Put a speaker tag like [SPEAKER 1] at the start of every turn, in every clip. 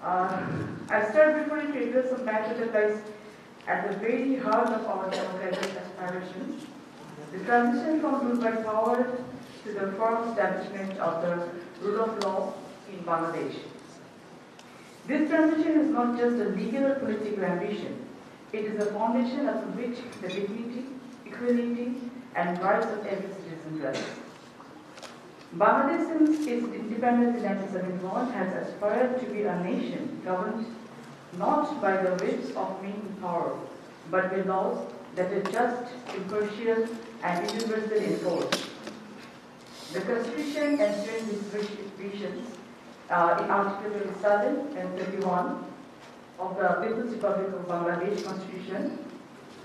[SPEAKER 1] I start before it to address some matter that lies at the very heart of our democratic aspirations, the transition from rule by power to the firm establishment of the rule of law in Bangladesh. This transition is not just a legal or political ambition, it is a foundation upon which the dignity, equality, and rights of every citizen rest. Bangladesh, since its independence in 1971, has aspired to be a nation governed not by the whims of men in power, but by laws that are just, impartial, and universally enforced. The Constitution enshrined these visions in Article 27 and 31 of the People's Republic of Bangladesh Constitution,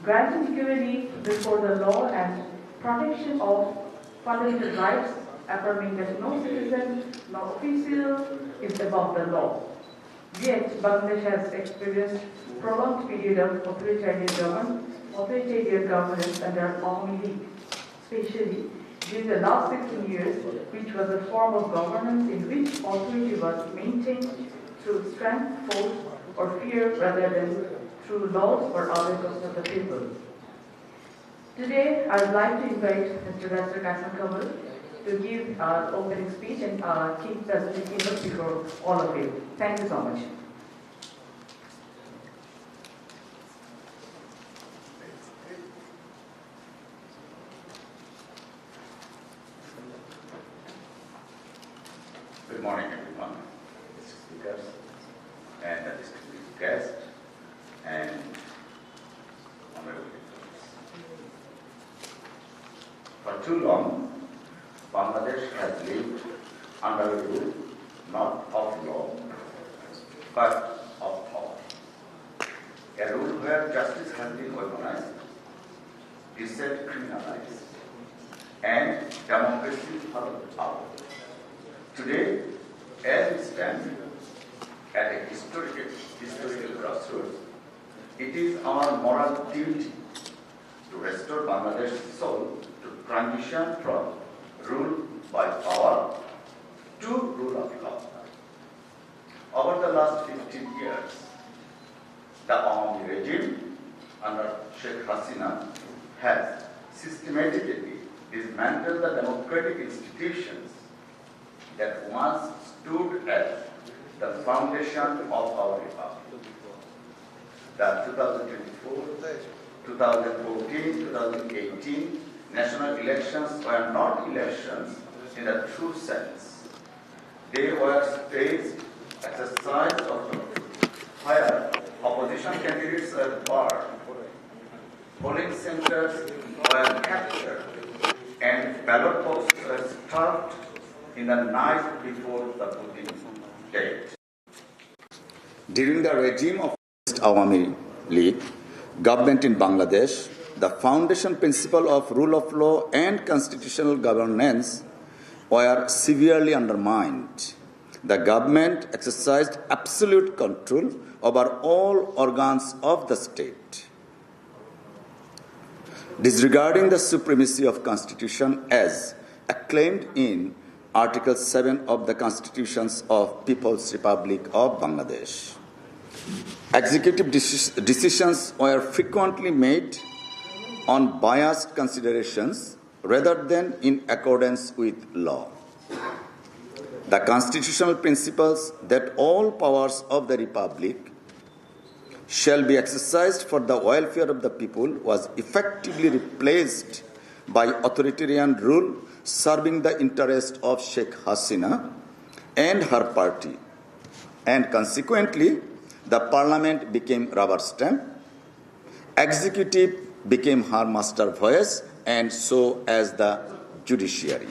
[SPEAKER 1] granting equality before the law and protection of fundamental rights, affirming that no citizen nor official is above the law. Yet, Bangladesh has experienced prolonged period of authoritarian governance under Awami League, especially during the last 16 years, which was a form of governance in which authority was maintained through strength, force, or fear rather than through laws or other costs of the people. Today, I would like to invite Mr. Lester Kassan Kamal to give opening speech and keep presenting before all of you. Thank you so much.
[SPEAKER 2] Good morning, everyone, Mr. Speakers, and distinguished guests, and honorable visitors. For too long, Bangladesh has lived under a rule not of law, but of power. A rule where justice has been weaponized, dissent criminalized, and democracy followed out. Today, as we stand at a historical crossroads, it is our moral duty to restore Bangladesh's soul to transition from rule by power to rule of law. Over the last 15 years, the Awami regime under Sheikh Hasina has systematically dismantled the democratic institutions that once stood as the foundation of our republic. The 2024, 2014, 2018 national elections were not elections in the true sense. They were staged exercise of where opposition candidates were barred, polling centers were captured, and ballot boxes were stuffed in the night before the voting date. During the regime of Awami League government in Bangladesh, the foundation principle of rule of law and constitutional governance were severely undermined. The government exercised absolute control over all organs of the state, disregarding the supremacy of Constitution as acclaimed in Article 7 of the Constitutions of People's Republic of Bangladesh. Executive decisions were frequently made on biased considerations rather than in accordance with law. The constitutional principles that all powers of the Republic shall be exercised for the welfare of the people was effectively replaced by authoritarian rule serving the interest of Sheikh Hasina and her party, and consequently, the parliament became rubber stamp, executive became her master voice, and so as the judiciary.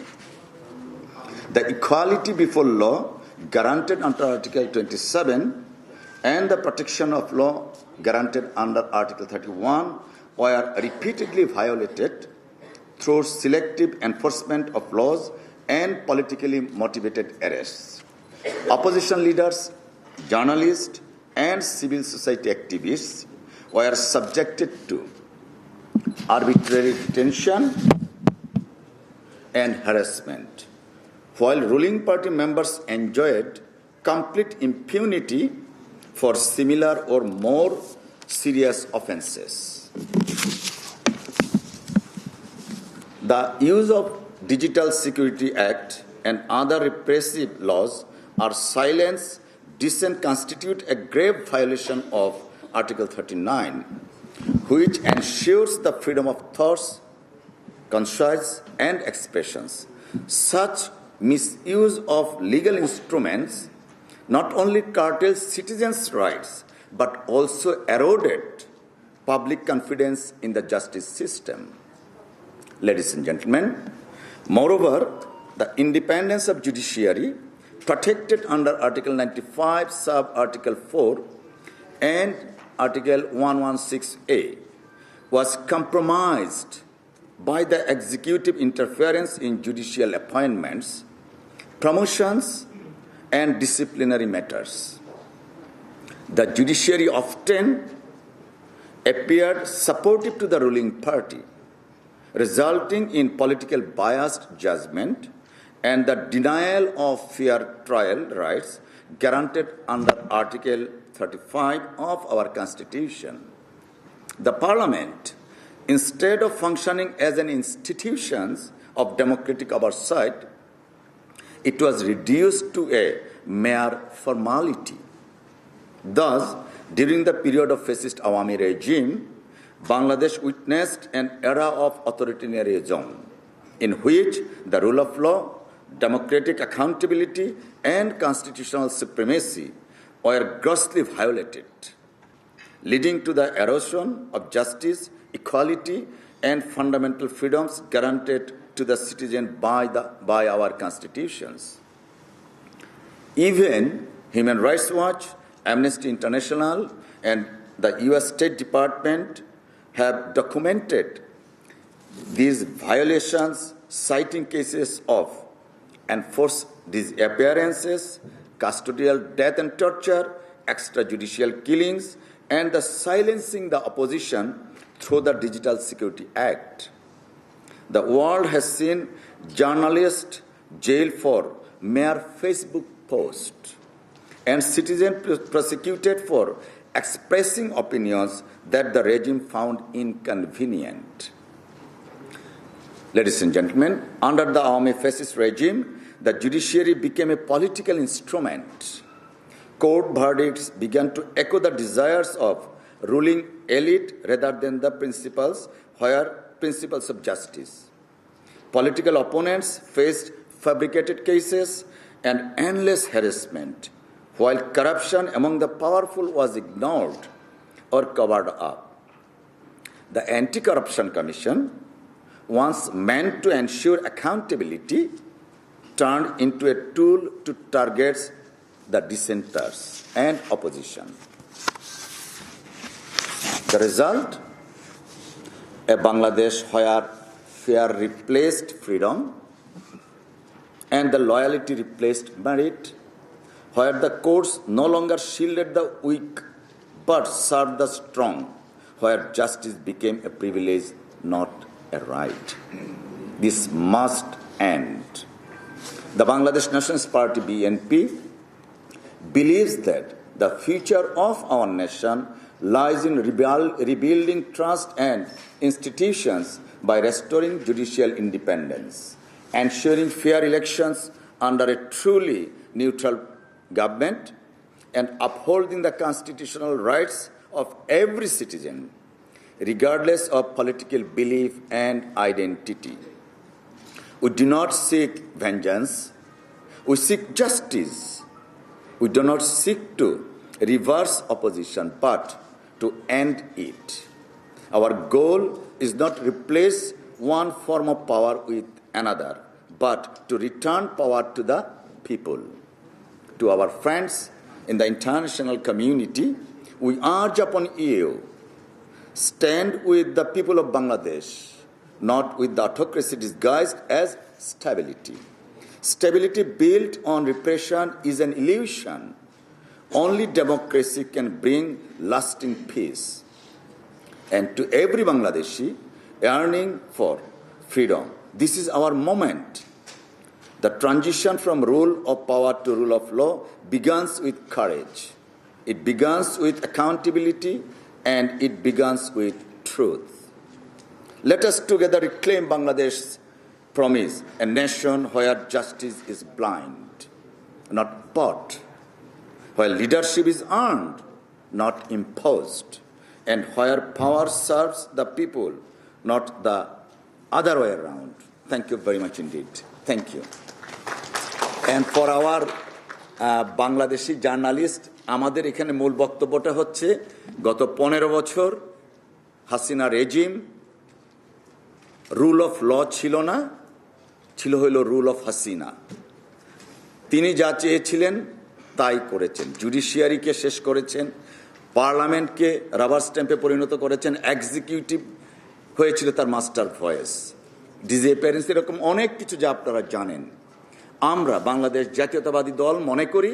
[SPEAKER 2] The equality before law guaranteed under Article 27 and the protection of law guaranteed under Article 31 were repeatedly violated through selective enforcement of laws and politically motivated arrests. Opposition leaders, journalists, and civil society activists were subjected to arbitrary detention and harassment, while ruling party members enjoyed complete impunity
[SPEAKER 3] for similar or more serious offences. The use of Digital Security Act and other repressive laws are silenced, dissent constitute a grave violation of Article 39, which ensures the freedom of thoughts, conscience, and expressions. Such misuse of legal instruments not only curtails citizens' rights but also eroded public confidence in the justice system. Ladies and gentlemen, moreover, the independence of judiciary, protected under Article 95, Sub-Article 4 and Article 116A, was compromised by the executive interference in judicial appointments, promotions, and disciplinary matters. The judiciary often appeared supportive to the ruling party, resulting in political biased judgment and the denial of fair trial rights guaranteed under Article 35 of our Constitution. The Parliament, instead of functioning as an institution of democratic oversight, it was reduced to a mere formality. Thus, during the period of fascist Awami regime, Bangladesh witnessed an era of authoritarianism in which the rule of law, democratic accountability, and constitutional supremacy were grossly violated, leading to the erosion of justice, equality, and fundamental freedoms guaranteed to the citizen by our constitutions. Even Human Rights Watch, Amnesty International, and the U.S. State Department have documented these violations, citing cases of enforced disappearances, custodial death and torture, extrajudicial killings, and the silencing the opposition through the Digital Security Act. The world has seen journalists jailed for mere Facebook posts and citizens prosecuted for expressing opinions that the regime found inconvenient. Ladies and gentlemen, under the Awami fascist regime, the judiciary became a political instrument. Court verdicts began to echo the desires of ruling elite rather than the principles of justice. Political opponents faced fabricated cases and endless harassment, while corruption among the powerful was ignored or covered up. The Anti-Corruption Commission, once meant to ensure accountability, turned into a tool to target the dissenters and opposition. The result? A Bangladesh where fear replaced freedom and the loyalty replaced merit, where the courts no longer shielded the weak but served the strong, where justice became a privilege, not a right. This must end. The Bangladesh Nationalist Party, BNP, believes that the future of our nation lies in rebuilding trust and institutions by restoring judicial independence, ensuring fair elections under a truly neutral government, and upholding the constitutional rights of every citizen, regardless of political belief and identity. We do not seek vengeance, we seek justice. We do not seek to reverse opposition, but to end it. Our goal is not to replace one form of power with another, but to return power to the people. To our friends in the international community, we urge upon you, stand with the people of Bangladesh, not with the autocracy disguised as stability. Stability built on repression is an illusion. Only democracy can bring lasting peace. And to every Bangladeshi yearning for freedom, this is our moment. The transition from rule of power to rule of law begins with courage. It begins with accountability and it begins with truth. Let us together reclaim Bangladesh's promise, a nation where justice is blind, not bought, where leadership is earned, not imposed, and where power serves the people, not the other way around. Thank you very much indeed. Thank you. And for our Bangladeshi journalist, আমাদের এখানে মূল বক্তব্যটা হচ্ছে গত 15 বছর Hasina regime rule of law ছিল না, ছিল হলো রুল অফ হাসিনা। তিনি যা চেয়েছিলেন তাই করেছেন, জুডিশিয়ারিকে শেষ করেছেন, পার্লামেন্টকে রাবার স্ট্যাম্পে পরিণত করেছেন, এক্সিকিউটিভ হয়েছিল তার মাস্টার ভয়েস, ডিসঅ্যাপিয়ারেন্স, এরকম অনেক কিছু যা আপনারা জানেন। আমরা বাংলাদেশ জাতীয়তাবাদী দল মনে করি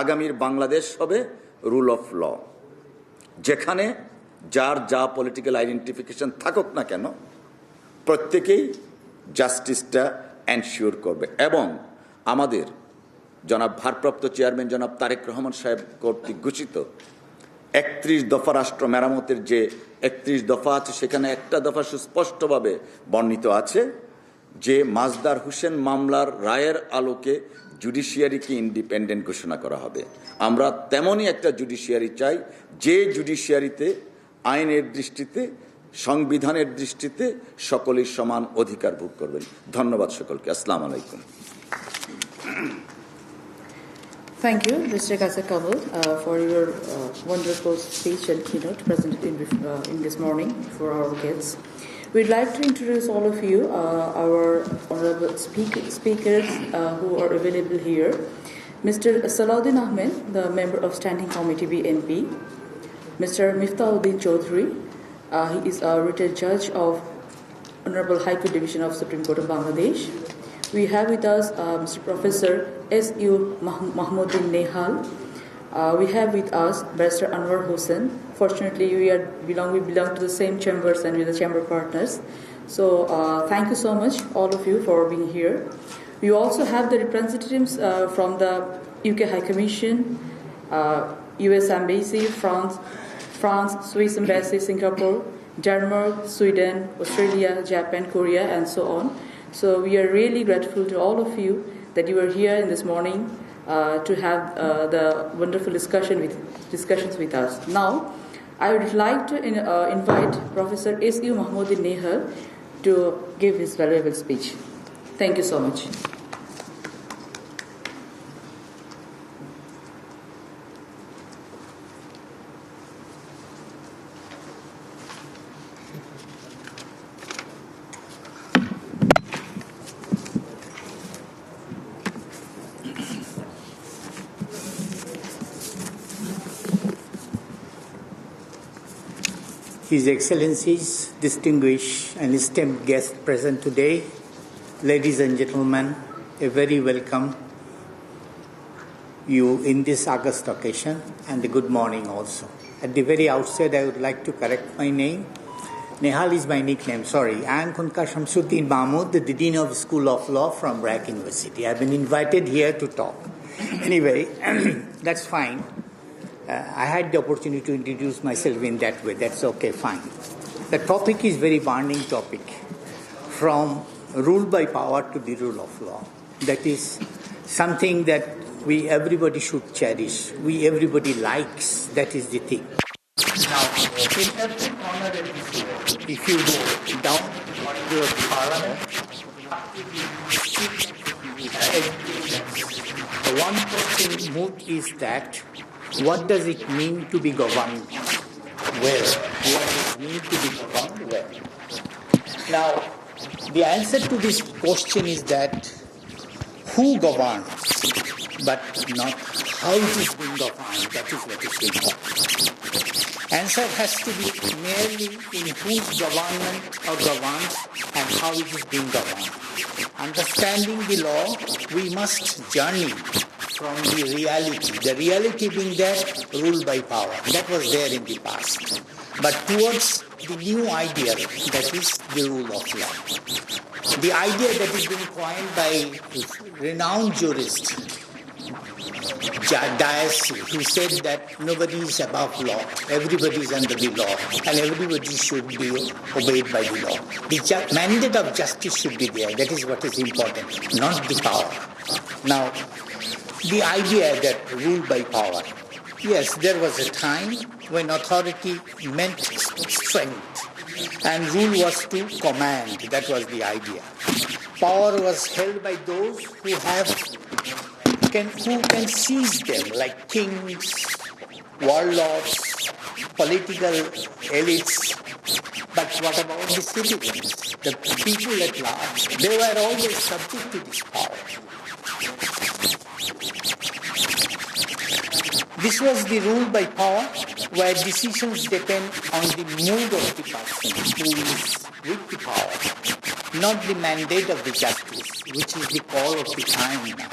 [SPEAKER 3] আগামীর বাংলাদেশ হবে রুল অফ ল, যেখানে যার যা পলিটিক্যাল আইডেন্টিফিকেশন থাকুক না কেন প্রত্যেকেই জাস্টিসটা এনশিওর করবে। এবং আমাদের জনাব ভারপ্রাপ্ত চেয়ারম্যান জনাব তারেক রহমান সাহেব কর্তৃক ঘোষিত 31 দফা রাষ্ট্র মেরামতের যে 31 দফা আছে, সেখানে একটা দফা সুস্পষ্টভাবে বর্ণিত আছে যে মাজদার হোসেন মামলার রায়ের আলোকে জুডিশিয়ারিকে ইন্ডিপেন্ডেন্ট ঘোষণা করা হবে। আমরা তেমনই একটা জুডিশিয়ারি চাই যে জুডিশিয়ারিতে আইনের দৃষ্টিতে, সংবিধানের দৃষ্টিতে সকলেই সমান অধিকার ভোগ করবেন। ধন্যবাদ সকলকে। আসসালামু আলাইকুম।
[SPEAKER 4] Thank you, Mr. Qasir Kamal, for your wonderful speech and keynote presented in this morning for our guests. We'd like to introduce all of you, our honorable speakers who are available here. Mr. Salahuddin Ahmed, the member of Standing Committee BNP. Mr. Miftahuddin Chaudhry, he is a retired judge of Honorable High Court Division of Supreme Court of Bangladesh. We have with us Mr. Professor S.U. Mahmoudin Nehal. We have with us Barrister Anwar Hossain. Fortunately, we belong to the same chambers and we're the chamber partners. So thank you so much, all of you, for being here. We also have the representatives from the UK High Commission, US Embassy, France, Swiss Embassy, Singapore, Denmark, Sweden, Australia, Japan, Korea, and so on. So we are really grateful to all of you that you are here in this morning to have the wonderful discussions with us. Now, I would like to invite Professor S.U. Mahmoudin Nehal to give his valuable speech. Thank you so much.
[SPEAKER 5] His Excellencies, distinguished and esteemed guests present today, ladies and gentlemen, a very welcome you in this august occasion and a good morning also. At the very outset, I would like to correct my name. Nehal is my nickname, sorry. I am Khunkhar Shamsuddin Mahmood, the Dean of School of Law from BRAC University. I have been invited here to talk. Anyway, that's fine. I had the opportunity to introduce myself in that way. That's okay, fine. The topic is very burning topic. From rule by power to the rule of law. That is something that everybody should cherish. Everybody likes. That is the thing. Now, in every corner of this world, if you go down to the parliament, the one question moot is that what does it mean to be governed well? What does it mean to be governed well? Now, the answer to this question is that who governs, but not how it is being governed. That is what is important. Answer has to be merely in whose government or governs and how it is being governed. Understanding the law, we must journey from the reality being that rule by power. That was there in the past. But towards the new idea, that is the rule of law. The idea that is being coined by renowned jurists dais, he said that nobody is above law, everybody is under the law, and everybody should be obeyed by the law. The mandate of justice should be there. That is what is important, not the power. Now, the idea that rule by power. Yes, there was a time when authority meant strength, and rule was to command. That was the idea. Power was held by those who can seize them, like kings, warlords, political elites. But what about the citizens, the people at large? They were always subject to this power. This was the rule by power, where decisions depend on the mood of the person who is with the power, not the mandate of the justice, which is the call of the time now.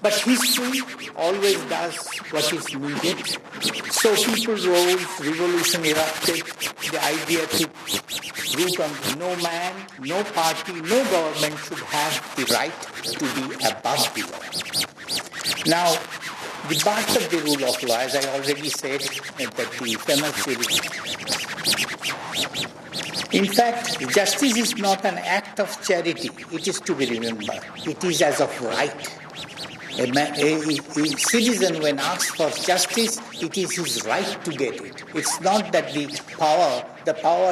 [SPEAKER 5] But history always does what is needed. So people rose, revolution erupted, the idea took root on no man, no party, no government should have the right to be above the law. Now, the birth of the rule of law, as I already said, that the famous series. In fact, justice is not an act of charity. It is to be remembered. It is as of right. A citizen, when asked for justice, it is his right to get it. It's not that the power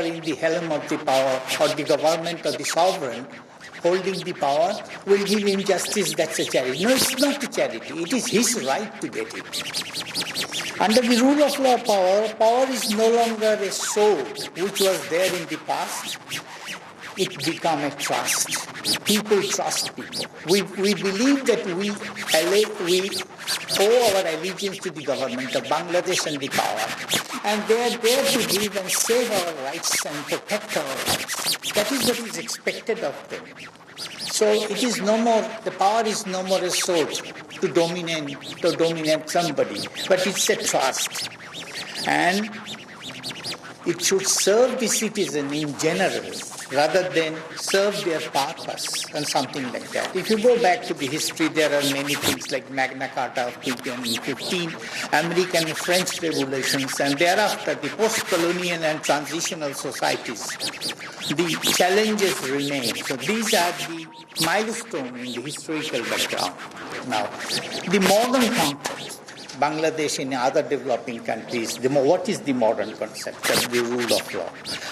[SPEAKER 5] in the helm of the power, or the government or the sovereign holding the power will give him justice, that's a charity. No, it's not a charity. It is his right to get it. Under the rule of law, power is no longer a sword, which was there in the past. It become a trust. People trust people. We believe that we owe our allegiance to the government of Bangladesh and the power. And they are there to give and save our rights and protect our rights. That is what is expected of them. So it is no more, the power is no more a sword to dominate somebody, but it's a trust. And it should serve the citizen in general, rather than serve their purpose and something like that. If you go back to the history, there are many things like Magna Carta of 1815, American and French revolutions, and thereafter the post-colonial and transitional societies. The challenges remain. So these are the milestones in the historical background. Now, the modern context, Bangladesh and other developing countries, what is the modern concept of the rule of law?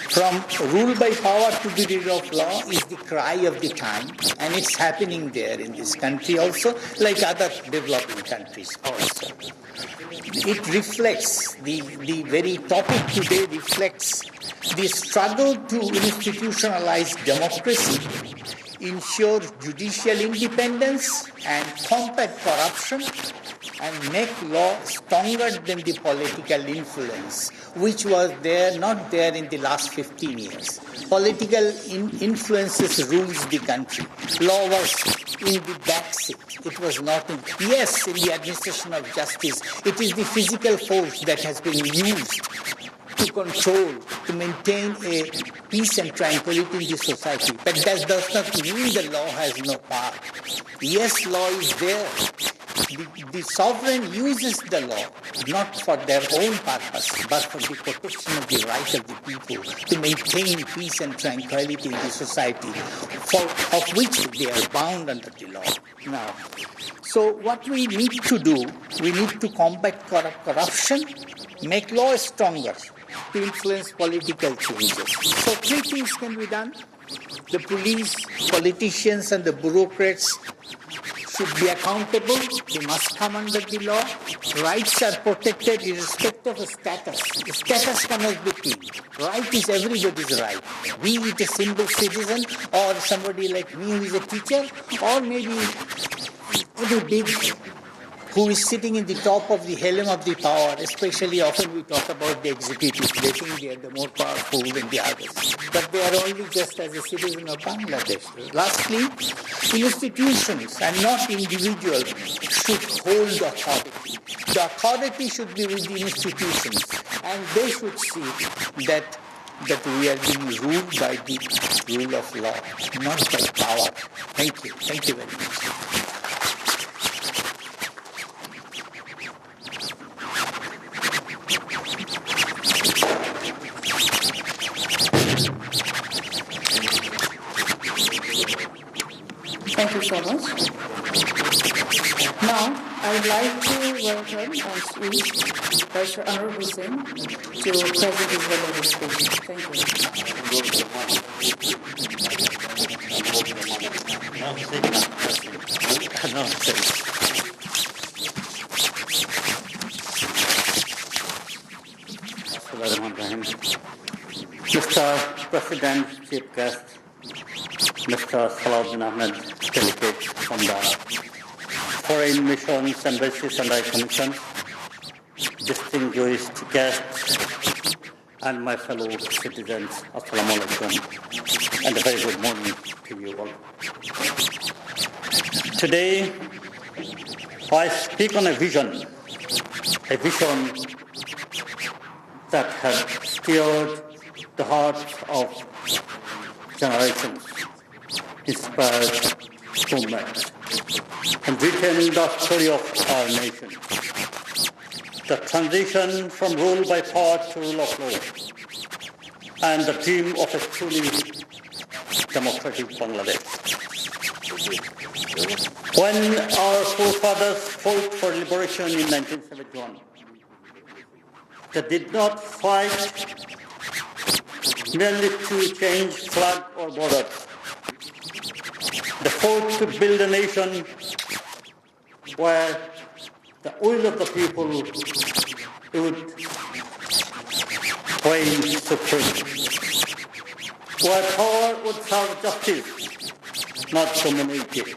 [SPEAKER 5] From rule by power to the rule of law is the cry of the time, and it's happening there in this country also, like other developing countries also. It reflects, the very topic today reflects the struggle to institutionalize democracy, ensure judicial independence, and combat corruption, and make law stronger than the political influence, which was not there in the last 15 years. Political influences rules the country. Law was in the backseat. It was not in the administration of justice. It is the physical force that has been used to control, to maintain a peace and tranquility in the society. But that does not mean the law has no power. Yes, law is there. The sovereign uses the law not for their own purpose, but for the protection of the rights of the people to maintain peace and tranquility in the society, of which they are bound under the law. Now, so what we need to do, we need to combat corruption, make law stronger, to influence political changes. So 3 things can be done. The police, politicians, and the bureaucrats should be accountable. They must come under the law. Rights are protected irrespective of status. The status cannot be killed. Right is everybody's right. Be it a simple citizen or somebody like me who is a teacher, or maybe a big who is sitting in the top of the helm of the power. Especially often we talk about the executive. They think they are the more powerful than the others. But they are only just as a citizen of Bangladesh. Lastly, institutions and not individuals should hold the authority. The authority should be with the institutions, and they should see that we are being ruled by the rule of law, not by power. Thank you. Thank you very much.
[SPEAKER 4] so much. Now, I would like to welcome on stage Dr. Anwar Hussain to present his valuable speech. Thank you.
[SPEAKER 6] Mr. President, Chief Guest, Mr. Salahuddin Ahmed, delegates from the Foreign Missions, Embassies and High Commission, distinguished guests, and my fellow citizens, Assalamu alaikum, and a very good morning to you all. Today, I speak on a vision that has stirred the hearts of generations, inspired movements, and written the story of our nation. The transition from rule by power to rule of law, and the dream of a truly democratic Bangladesh. When our forefathers fought for liberation in 1971, they did not fight merely to change flag or borders. They fought to build a nation where the will of the people would reign supreme, where power would serve justice, not dominate it.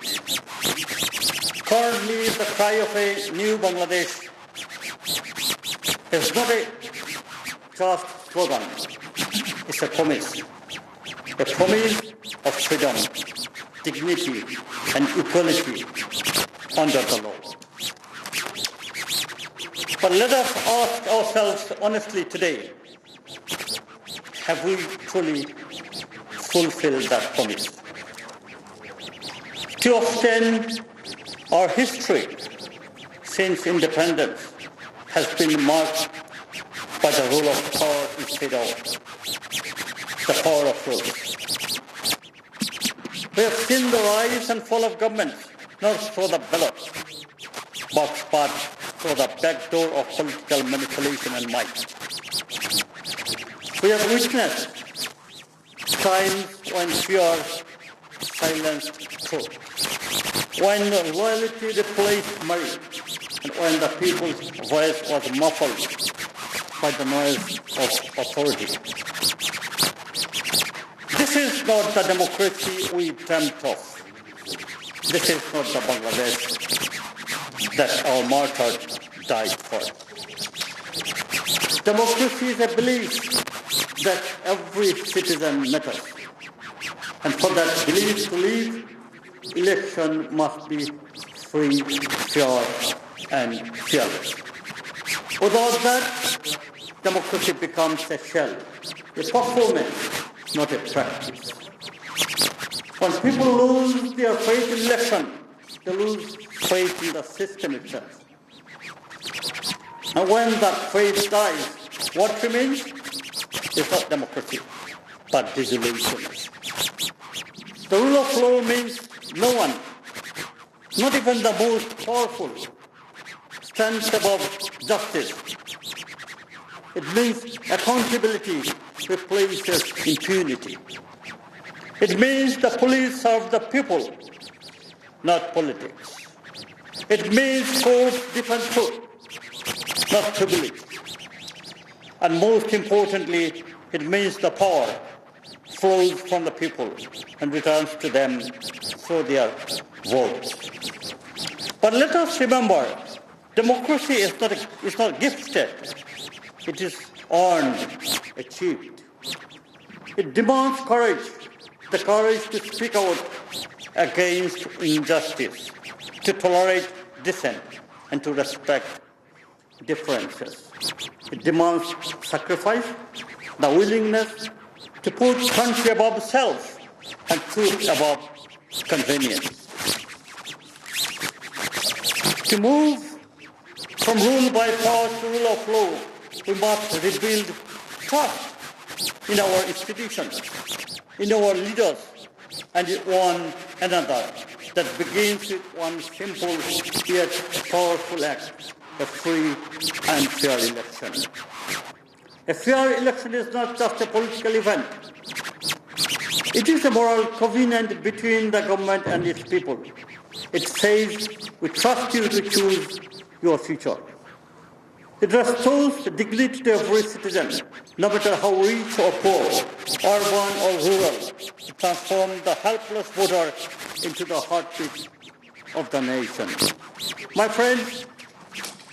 [SPEAKER 6] Currently, the cry of a new Bangladesh is not a just slogan. It's a promise of freedom, dignity, and equality under the law. But let us ask ourselves honestly today, have we truly fulfilled that promise? Too often, our history since independence has been marked by the rule of power instead of the power of rule. We have seen the rise and fall of governments, not through the ballot, but through the back door of political manipulation and might. We have witnessed times when fear silenced truth, when loyalty replaced merit, and when the people's voice was muffled by the noise of authority. This is not the democracy we dreamt of. This is not the Bangladesh that our martyrs died for. Democracy is a belief that every citizen matters. And for that belief to live, election must be free, fair, and fearless. Without that, democracy becomes a shell, a performance, not a practice. When people lose their faith in election, they lose faith in the system itself. And when that faith dies, what remains is not democracy, but desolation. The rule of law means no one, not even the most powerful, stands above justice. It means accountability replaces impunity. It means the police serve the people, not politics. It means courts defend truth, not privilege. And most importantly, it means the power flows from the people and returns to them through their votes. But let us remember, democracy is not gifted. It is earned, achieved. It demands courage, the courage to speak out against injustice, to tolerate dissent, and to respect differences. It demands sacrifice, the willingness to put country above self and truth above convenience. To move from rule by power to rule of law, we must rebuild trust in our institutions, in our leaders, and in one another. that begins with one simple yet powerful act, a free and fair election. A fair election is not just a political event. It is a moral covenant between the government and its people. It says, we trust you to choose your future. It restores dignity to every citizen, no matter how rich or poor, urban or rural, to transform the helpless voter into the heartbeat of the nation. My friends,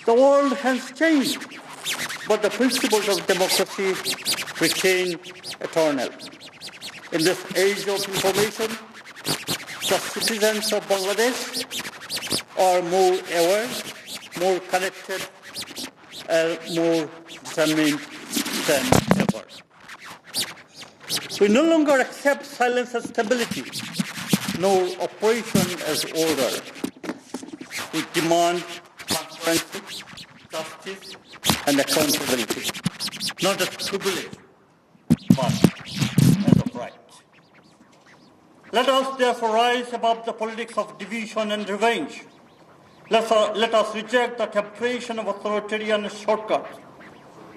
[SPEAKER 6] the world has changed, but the principles of democracy remain eternal. In this age of information, the citizens of Bangladesh are more aware, more connected, and more determined than ever. We no longer accept silence as stability, nor oppression as order. We demand transparency, justice, and accountability, not as privilege, but as a right. Let us therefore rise above the politics of division and revenge. Let us reject the temptation of authoritarian shortcuts.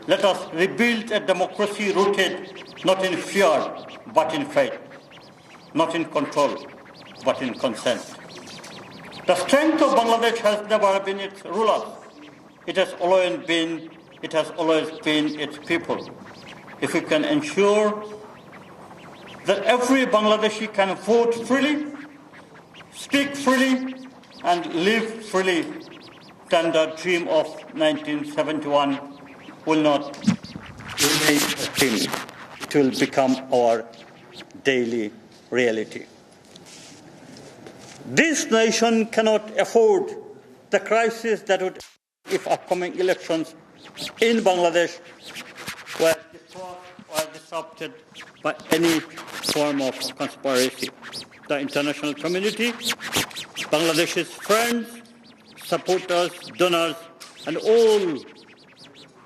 [SPEAKER 6] Let us rebuild a democracy rooted not in fear, but in faith, not in control, but in consent. The strength of Bangladesh has never been its rulers. It has always been its people. If we can ensure that every Bangladeshi can vote freely, speak freely, and live freely, then the dream of 1971 will not remain a dream. It will become our daily reality. This nation cannot afford the crisis that would if upcoming elections in Bangladesh were disrupted by any form of conspiracy. The international community, Bangladesh's friends, supporters, donors, and all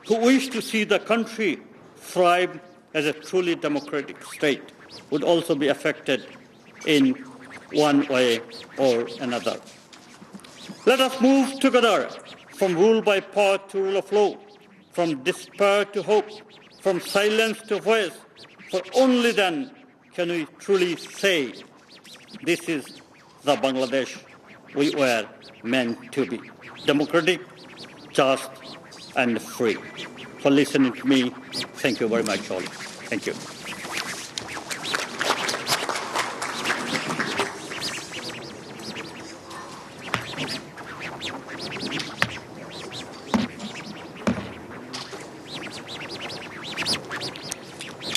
[SPEAKER 6] who wish to see the country thrive as a truly democratic state would also be affected in one way or another. Let us move together from rule by power to rule of law, from despair to hope, from silence to voice, for only then can we truly say, this is the Bangladesh we were meant to be, democratic, just, and free. For listening to me, thank you very much all. Thank you.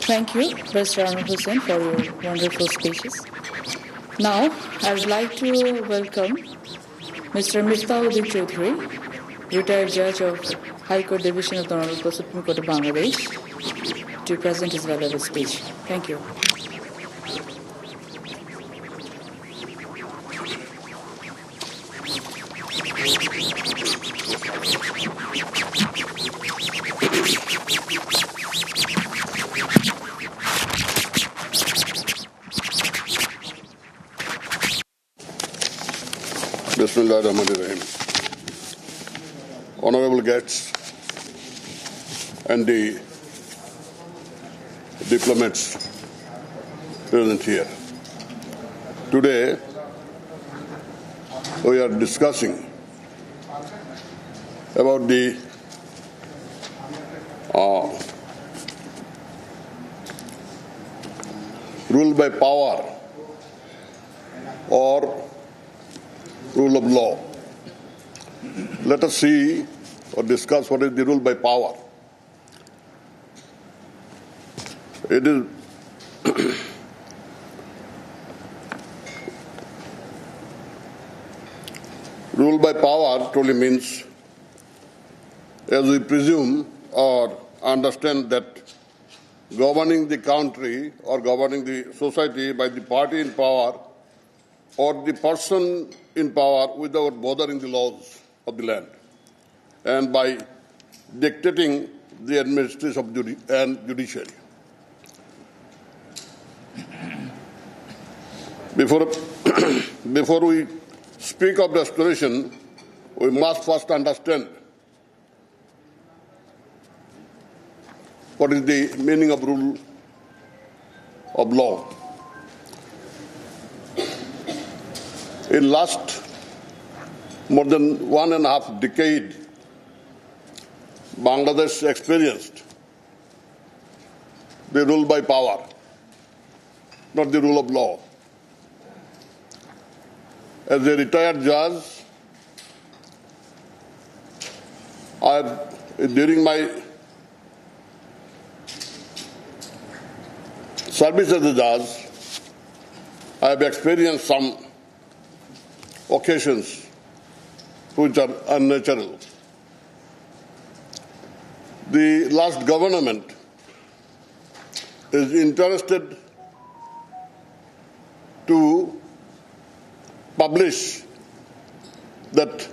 [SPEAKER 4] Thank you, Mr. Anwar Hussain, for your wonderful speeches. Now, I would like to welcome Mr. Miftahudin Chaudhary, retired judge of High Court Division of the Honorable Supreme Court of Bangladesh, to present his valuable speech. Thank you.
[SPEAKER 7] Bismillahirrahmanirrahim. Honorable guests and the diplomats present here. Today, we are discussing about the rule by power or rule of law. Let us see or discuss what is the rule by power. It is rule by power truly means, as we presume or understand, that governing the country or governing the society by the party in power or the person in power without bothering the laws of the land, and by dictating the administration and judiciary. Before before we speak of restoration, we must first understand what is the meaning of rule of law. In last more than 1.5 decades, Bangladesh experienced the rule by power, not the rule of law. As a retired judge, during my service as a judge, I have experienced some occasions which are unnatural. The last government is interested to publish that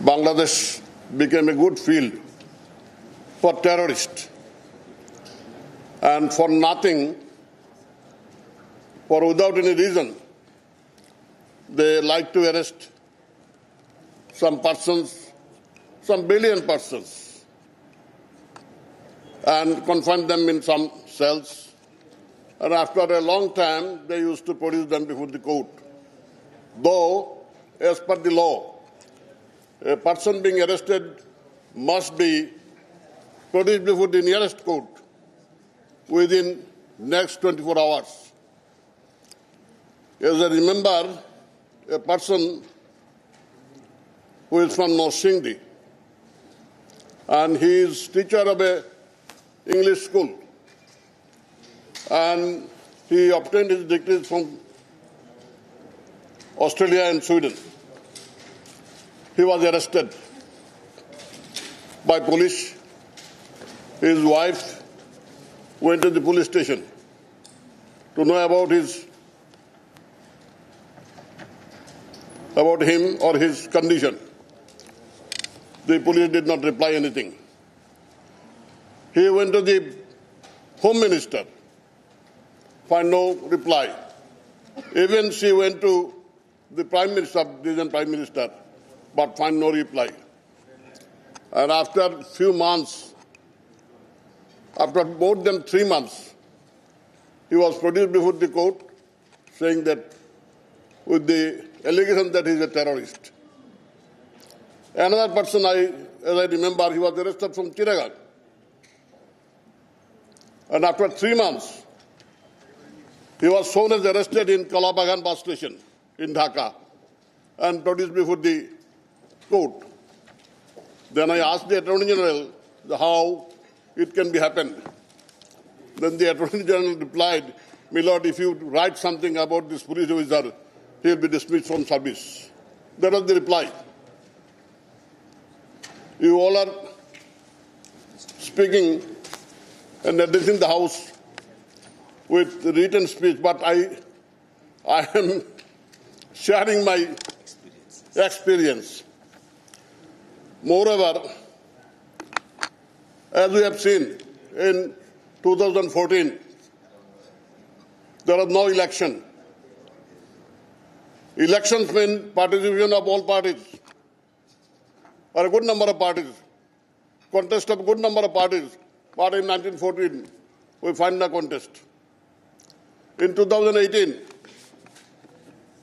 [SPEAKER 7] Bangladesh became a good field for terrorists, and for nothing, for without any reason, they like to arrest some persons, some billion persons, and confine them in some cells. And after a long time, they used to produce them before the court. Though, as per the law, a person being arrested must be produced before the nearest court within next 24 hours. As I remember, a person who is from Norsingdi, and he is teacher of a English school, and he obtained his degrees from Australia and Sweden. He was arrested by police. His wife went to the police station to know about him or his condition. The police did not reply anything. He went to the Home Minister, find no reply. Even she went to the Prime Minister, Division Prime Minister, but find no reply. And after a few months, after more than 3 months, he was produced before the court saying that with the allegation that he is a terrorist. Another person, as I remember, he was arrested from Chittagong. And after 3 months, he was shown as arrested in Kalabagan bus station in Dhaka and produced before the court. Then I asked the Attorney General how it can be happened. Then the Attorney General replied, "My Lord, if you write something about this police officer, he will be dismissed from service." That was the reply. You all are speaking and addressing the House with written speech, but I am sharing my experience. Moreover, as we have seen in 2014, there was no election. Elections mean participation of all parties, or a good number of parties, contest of a good number of parties. But in 1914, we find the contest. In 2018,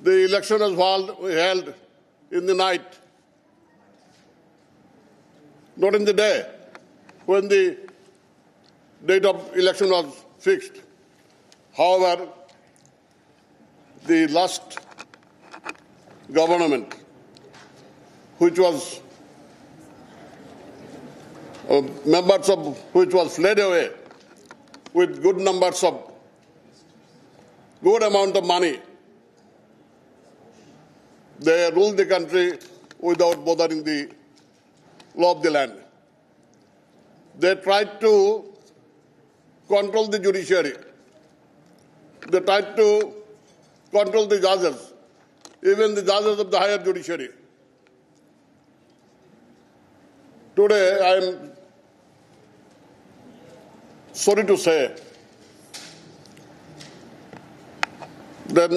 [SPEAKER 7] the election was held in the night, not in the day, when the date of election was fixed. However, the last government, which was members of which was fled away with good amount of money, they ruled the country without bothering the law of the land. They tried to control the judiciary. They tried to control the judges, even the judges of the higher judiciary. Today, I am sorry to say that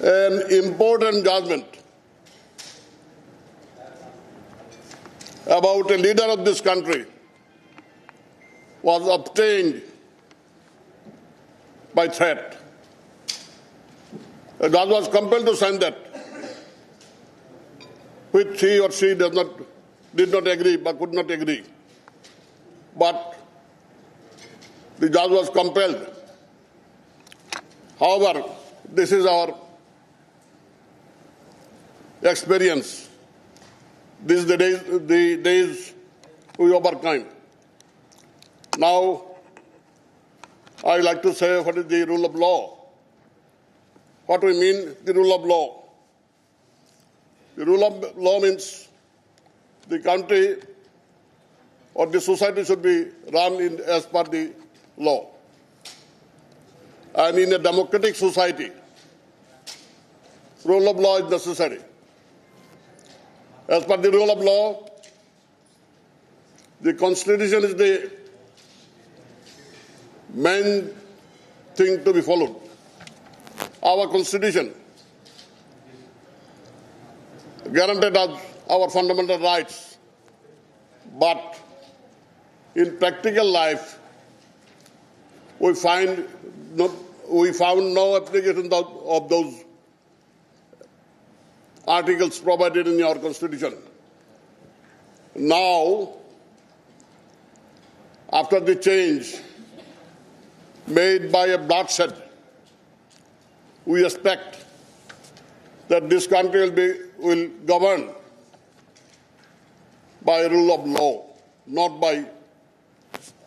[SPEAKER 7] an important judgment about a leader of this country was obtained by threat. A judge was compelled to sign that, which he or she did not agree, but could not agree. But the judge was compelled. However, this is our experience. These are the days we overcome. Now, I like to say what is the rule of law. What we mean the rule of law. The rule of law means the country or the society should be run as per the law. And in a democratic society, rule of law is necessary. As per the rule of law, the Constitution is the main thing to be followed. Our Constitution guaranteed us our fundamental rights, but in practical life, we found no application of those articles provided in our Constitution. Now, after the change made by a bloodshed, we expect that this country will govern by rule of law, not by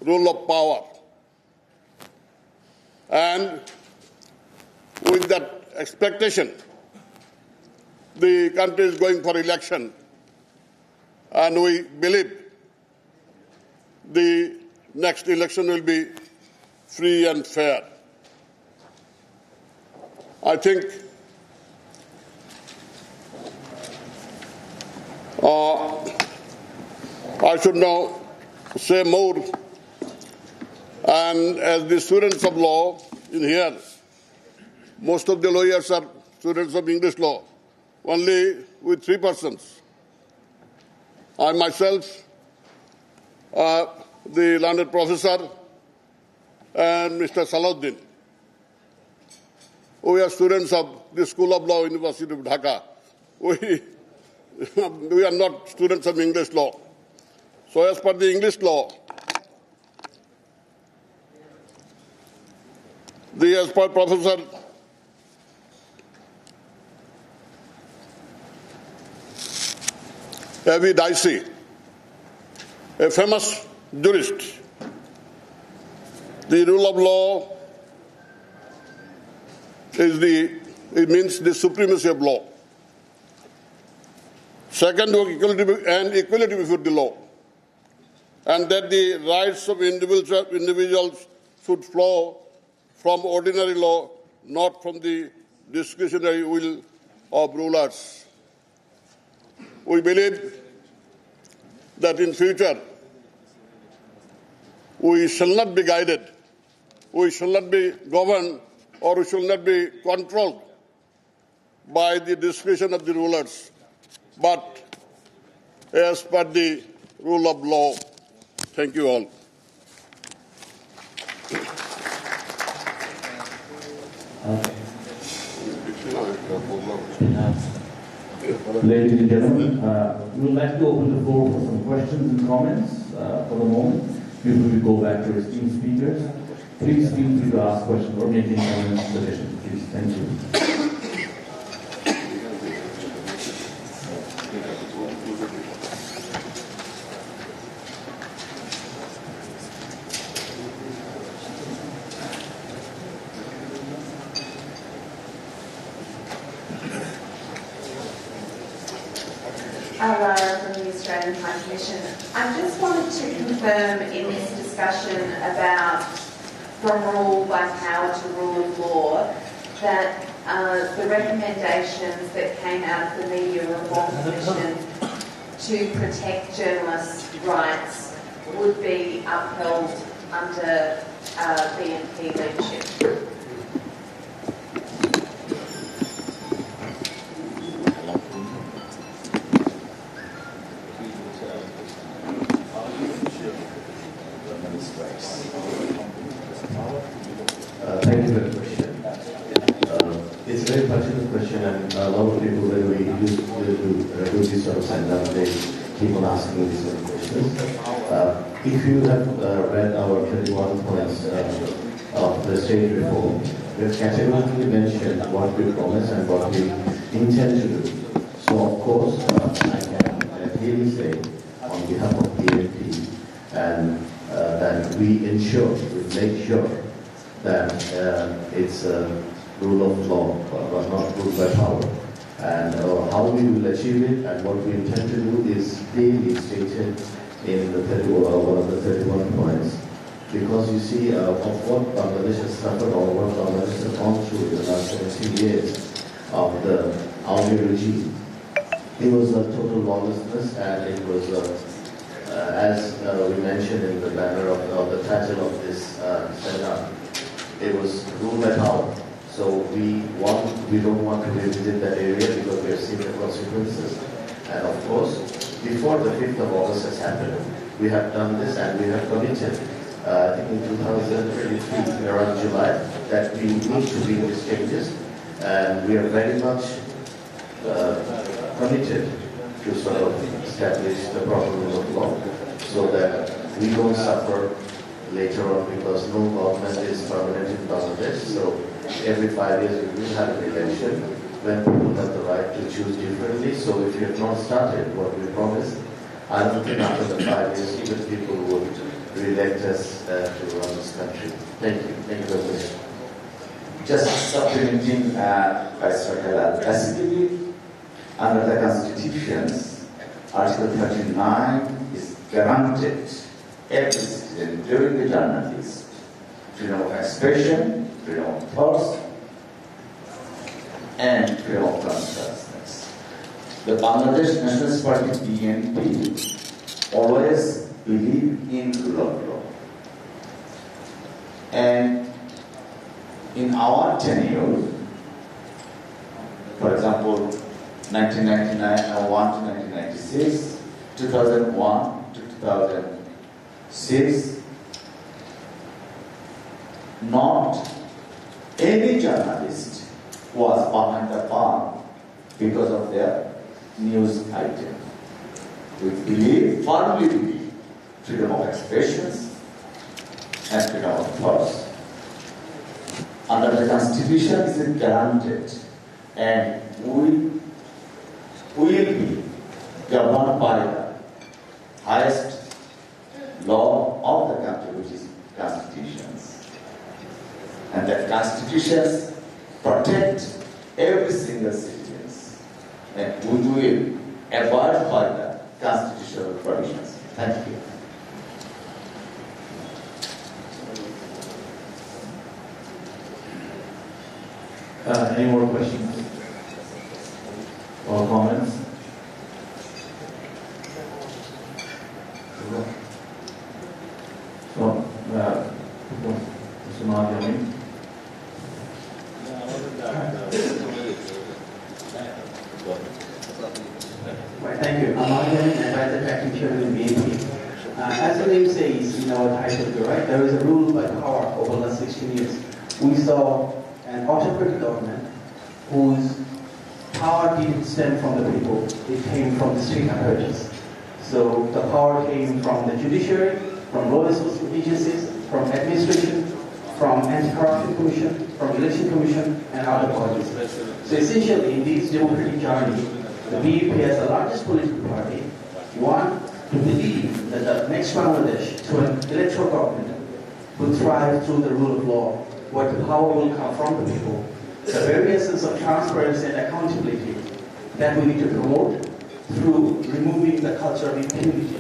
[SPEAKER 7] rule of power. And with that expectation, the country is going for election, and we believe the next election will be free and fair. I think I should now say more. And as the students of law in here, most of the lawyers are students of English law, only with 3 persons. I myself, the learned professor, and Mr. Salahuddin. We are students of the School of Law, University of Dhaka. We are not students of English law. So as per the English law, as per Professor A.V. Dicey, a famous jurist, the rule of law means the supremacy of law. Second, equality before the law, and that the rights of individuals should flow from ordinary law, not from the discretionary will of rulers. We believe that in future we shall not be guided, we shall not be governed, or we shall not be controlled by the discretion of the rulers, but as per the rule of law. Thank you all.
[SPEAKER 8] Ladies and gentlemen, we would like to open the floor for some questions and comments for the moment. Before we go back to esteemed speakers, please feel free to ask questions or make any comments and suggestions, please. Thank you.
[SPEAKER 9] Lara from the Australian High Commission. I just wanted to confirm in this discussion about from rule by power to rule of law that the recommendations that came out of the Media Reform Commission to protect journalists' rights would be upheld under BNP leadership.
[SPEAKER 8] keep on asking these sort of questions. If you have read our 21 points of the state reform, we have categorically mentioned what we promise and what we intend to do. So, of course, I can clearly say on behalf of PNP and that we make sure that it's rule of law, but not ruled by power. And how we will achieve it and what we intend to do is clearly stated in the one of the 31 points. Because you see, of what Bangladesh has suffered or what Bangladesh has gone through in the last 17 years of the Aomi regime, it was a total lawlessness, and it was, as we mentioned in the banner of the title of this seminar, it was rule by power. So we don't want to revisit that area because we have seen the consequences. And of course, before the 5th of August has happened, we have done this and we have committed, I think in 2023, around July, that we need to bring these changes. And we are very much committed to sort of establish the proper rule of law so that we don't suffer later on, because no government is permanent in Bangladesh. So every 5 years we will have an election when people have the right to choose differently. So if you have not started what we promised, I don't think after the 5 years even people would re-elect us to run this country. Thank you. Thank you very much.
[SPEAKER 3] Just supplementing Vice Chair, basically under the Constitution's Article 39 is granted every citizen, during the journalist, freedom of expression, freedom of thoughts, and freedom of consciousness. The Bangladesh Nationalist Party BNP always believe in rule of law. And in our tenure, for example, 1999 to 1996, 2001 to 2006, not any journalist was behind the bar because of their news item. We firmly believe, freedom of expressions and freedom of thoughts. Under the Constitution, it is granted, and we will be governed by the highest law of the country, which is constitutions. And that constitutions protect every single citizen, and we will abide by the constitutional provisions. Thank you.
[SPEAKER 8] Any more questions or comments? So, Mr. Mahadami.
[SPEAKER 10] Thank you. I'm Mahadami, Advisor to Acting Chairman of BNP. As the name says in our title, right, there is a rule by power over the last 16 years. We saw an autocratic government whose power didn't stem from the people, it came from the state apparatus. So the power came from the judiciary, from law enforcement agencies, from administration, from anti-corruption commission, from election commission, and other bodies. So essentially, in this democratic journey, the BNP as the largest political party want to believe that the next Bangladesh to an electoral government will thrive through the rule of law, where the power will come from the people. The very essence of transparency and accountability that we need to promote through removing the culture of impunity.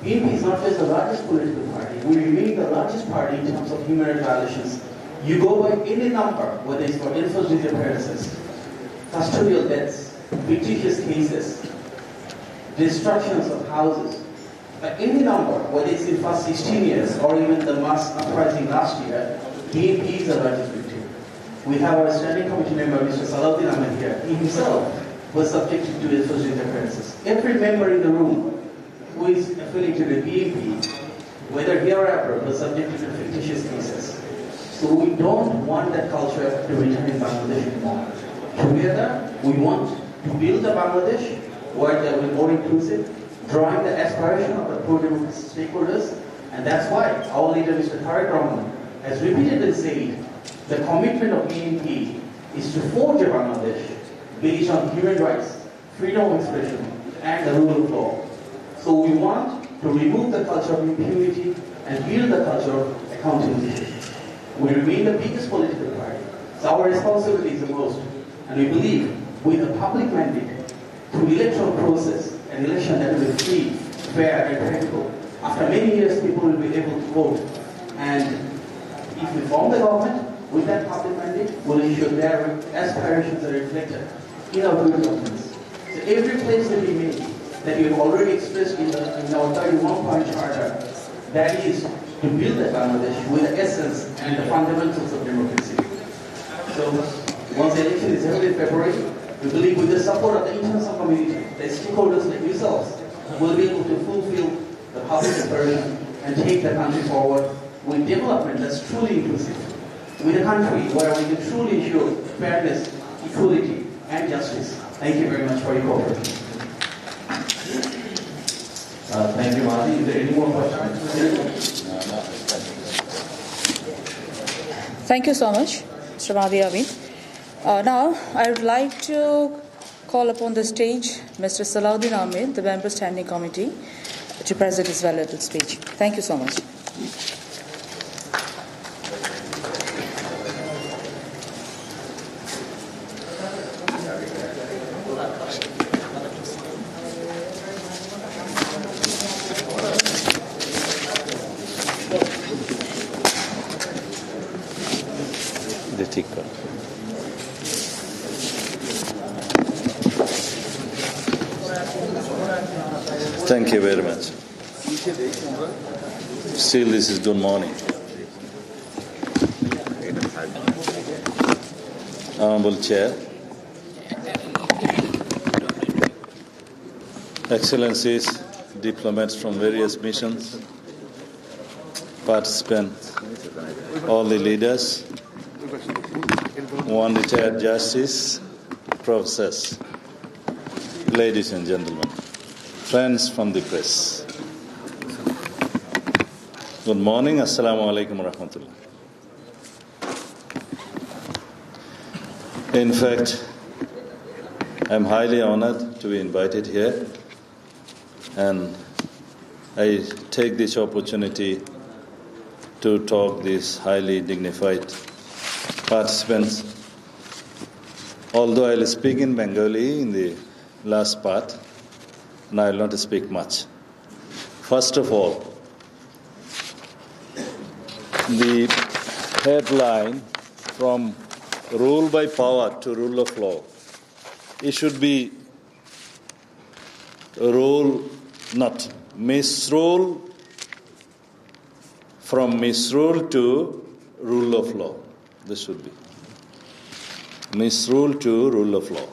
[SPEAKER 10] BNP is not just the largest political party, we remain the largest party in terms of human rights violations. You go by any number, whether it's for enforced disappearances, custodial deaths, fictitious cases, destructions of houses, by any number, whether it's in the past 16 years or even the mass uprising last year, BNP is the largest victim. We have our standing committee member, Mr. Salahuddin Ahmed here. He himself was subjected to enforced disappearances. Every member in the room who is affiliated with BNP, whether here or abroad, was subjected to fictitious cases. So we don't want that culture to return in Bangladesh anymore. Together, we want to build a Bangladesh where they will be more inclusive, drawing the aspiration of the pro-democracy stakeholders, and that's why our leader, Mr. Tariq Rahman, has repeatedly said the commitment of ANP is to forge a Bangladesh based on human rights, freedom of expression, and the rule of law. So we want to remove the culture of impunity and build the culture of accountability. We remain the biggest political party, so our responsibility is the most, and we believe with the public mandate through electoral process, an election that will be free, fair, and credible. After many years, people will be able to vote, and if we form the government with that public mandate, we'll ensure their aspirations are reflected in our good governance. So every place that we make, that we have already expressed in our 31-point charter, that is to build a Bangladesh with the essence and the fundamentals of democracy. So once the election is held in February, we believe with the support of the international community, the stakeholders like yourselves will be able to fulfill the public aspiration and take the country forward with development that's truly inclusive, with a country where we can truly ensure fairness, equality, and justice. Thank you very much for your cooperation.
[SPEAKER 8] Thank you, Mahdi. Is there any more questions?
[SPEAKER 4] Thank you so much, Mr. Mahdi Amin. Now, I would like to call upon the stage Mr. Salahuddin Ahmed, the Member Standing Committee, to present his valuable speech. Thank you so much.
[SPEAKER 11] Thank you very much. Still, this is good morning. Honorable Chair, Excellencies, diplomats from various missions, participants, all the leaders, one retired justice, professors, ladies and gentlemen, friends from the press. Good morning. Assalamu alaikum wa rahmatullah. In fact, I'm highly honored to be invited here, and I take this opportunity to talk these highly dignified participants. Although I'll speak in Bengali in the last part, and I will not speak much. First of all, the headline from rule by power to rule of law. It should be rule, not misrule, from misrule to rule of law. This should be misrule to rule of law.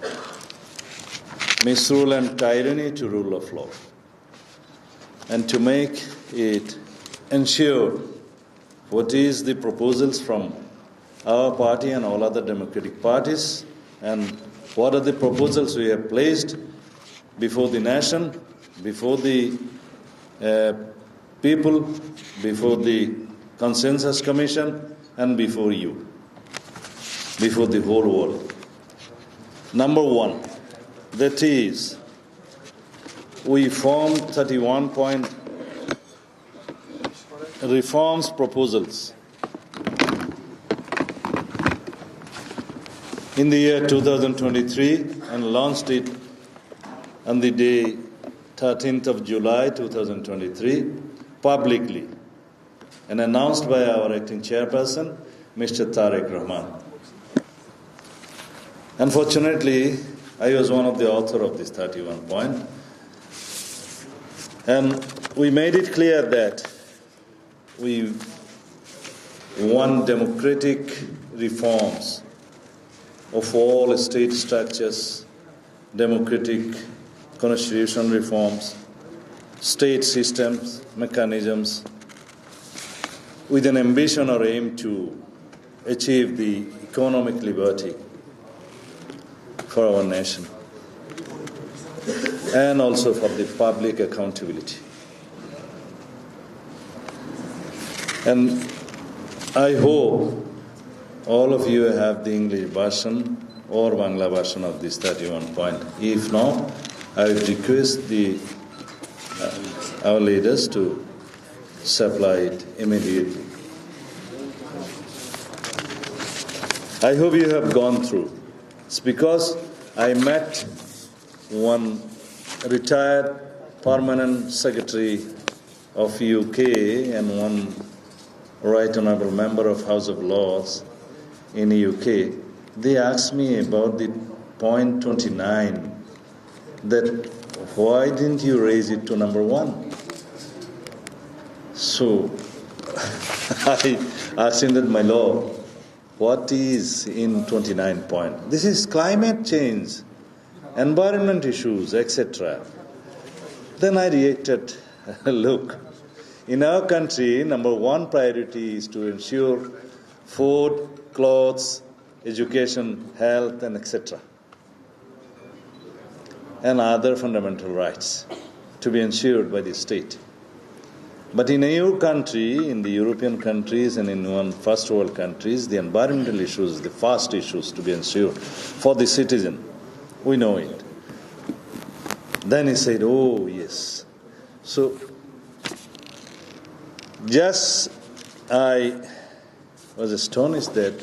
[SPEAKER 11] Misrule and tyranny to rule of law. And to make it ensure what is the proposals from our party and all other democratic parties, and what are the proposals we have placed before the nation, before the people, before the Consensus Commission, and before you, before the whole world. Number one, that is, we formed 31-point reforms proposals in the year 2023 and launched it on the day 13th of July 2023 publicly and announced by our acting chairperson, Mr. Tariq Rahman. Unfortunately, I was one of the authors of this 31 point, and we made it clear that we want democratic reforms of all state structures, democratic constitution reforms, state systems, mechanisms, with an ambition or aim to achieve the economic liberty for our nation. and also for the public accountability. And I hope all of you have the English version or Bangla version of this 31 point. If not, I would request our leaders to supply it immediately. I hope you have gone through. It's because I met one retired permanent secretary of UK and one right honourable member of House of Lords in the UK. They asked me about the point 29, that why didn't you raise it to number 1? So I asked him that, my lord, what is in 29 point? This is climate change, environment issues, etc. Then I reacted, look, in our country, number 1 priority is to ensure food, clothes, education, health, and etc. and other fundamental rights to be ensured by the state. But in your country, in the European countries and in first world countries, the environmental issues, the first issues to be ensured for the citizen. We know it. Then he said, oh yes. So, just I was astonished that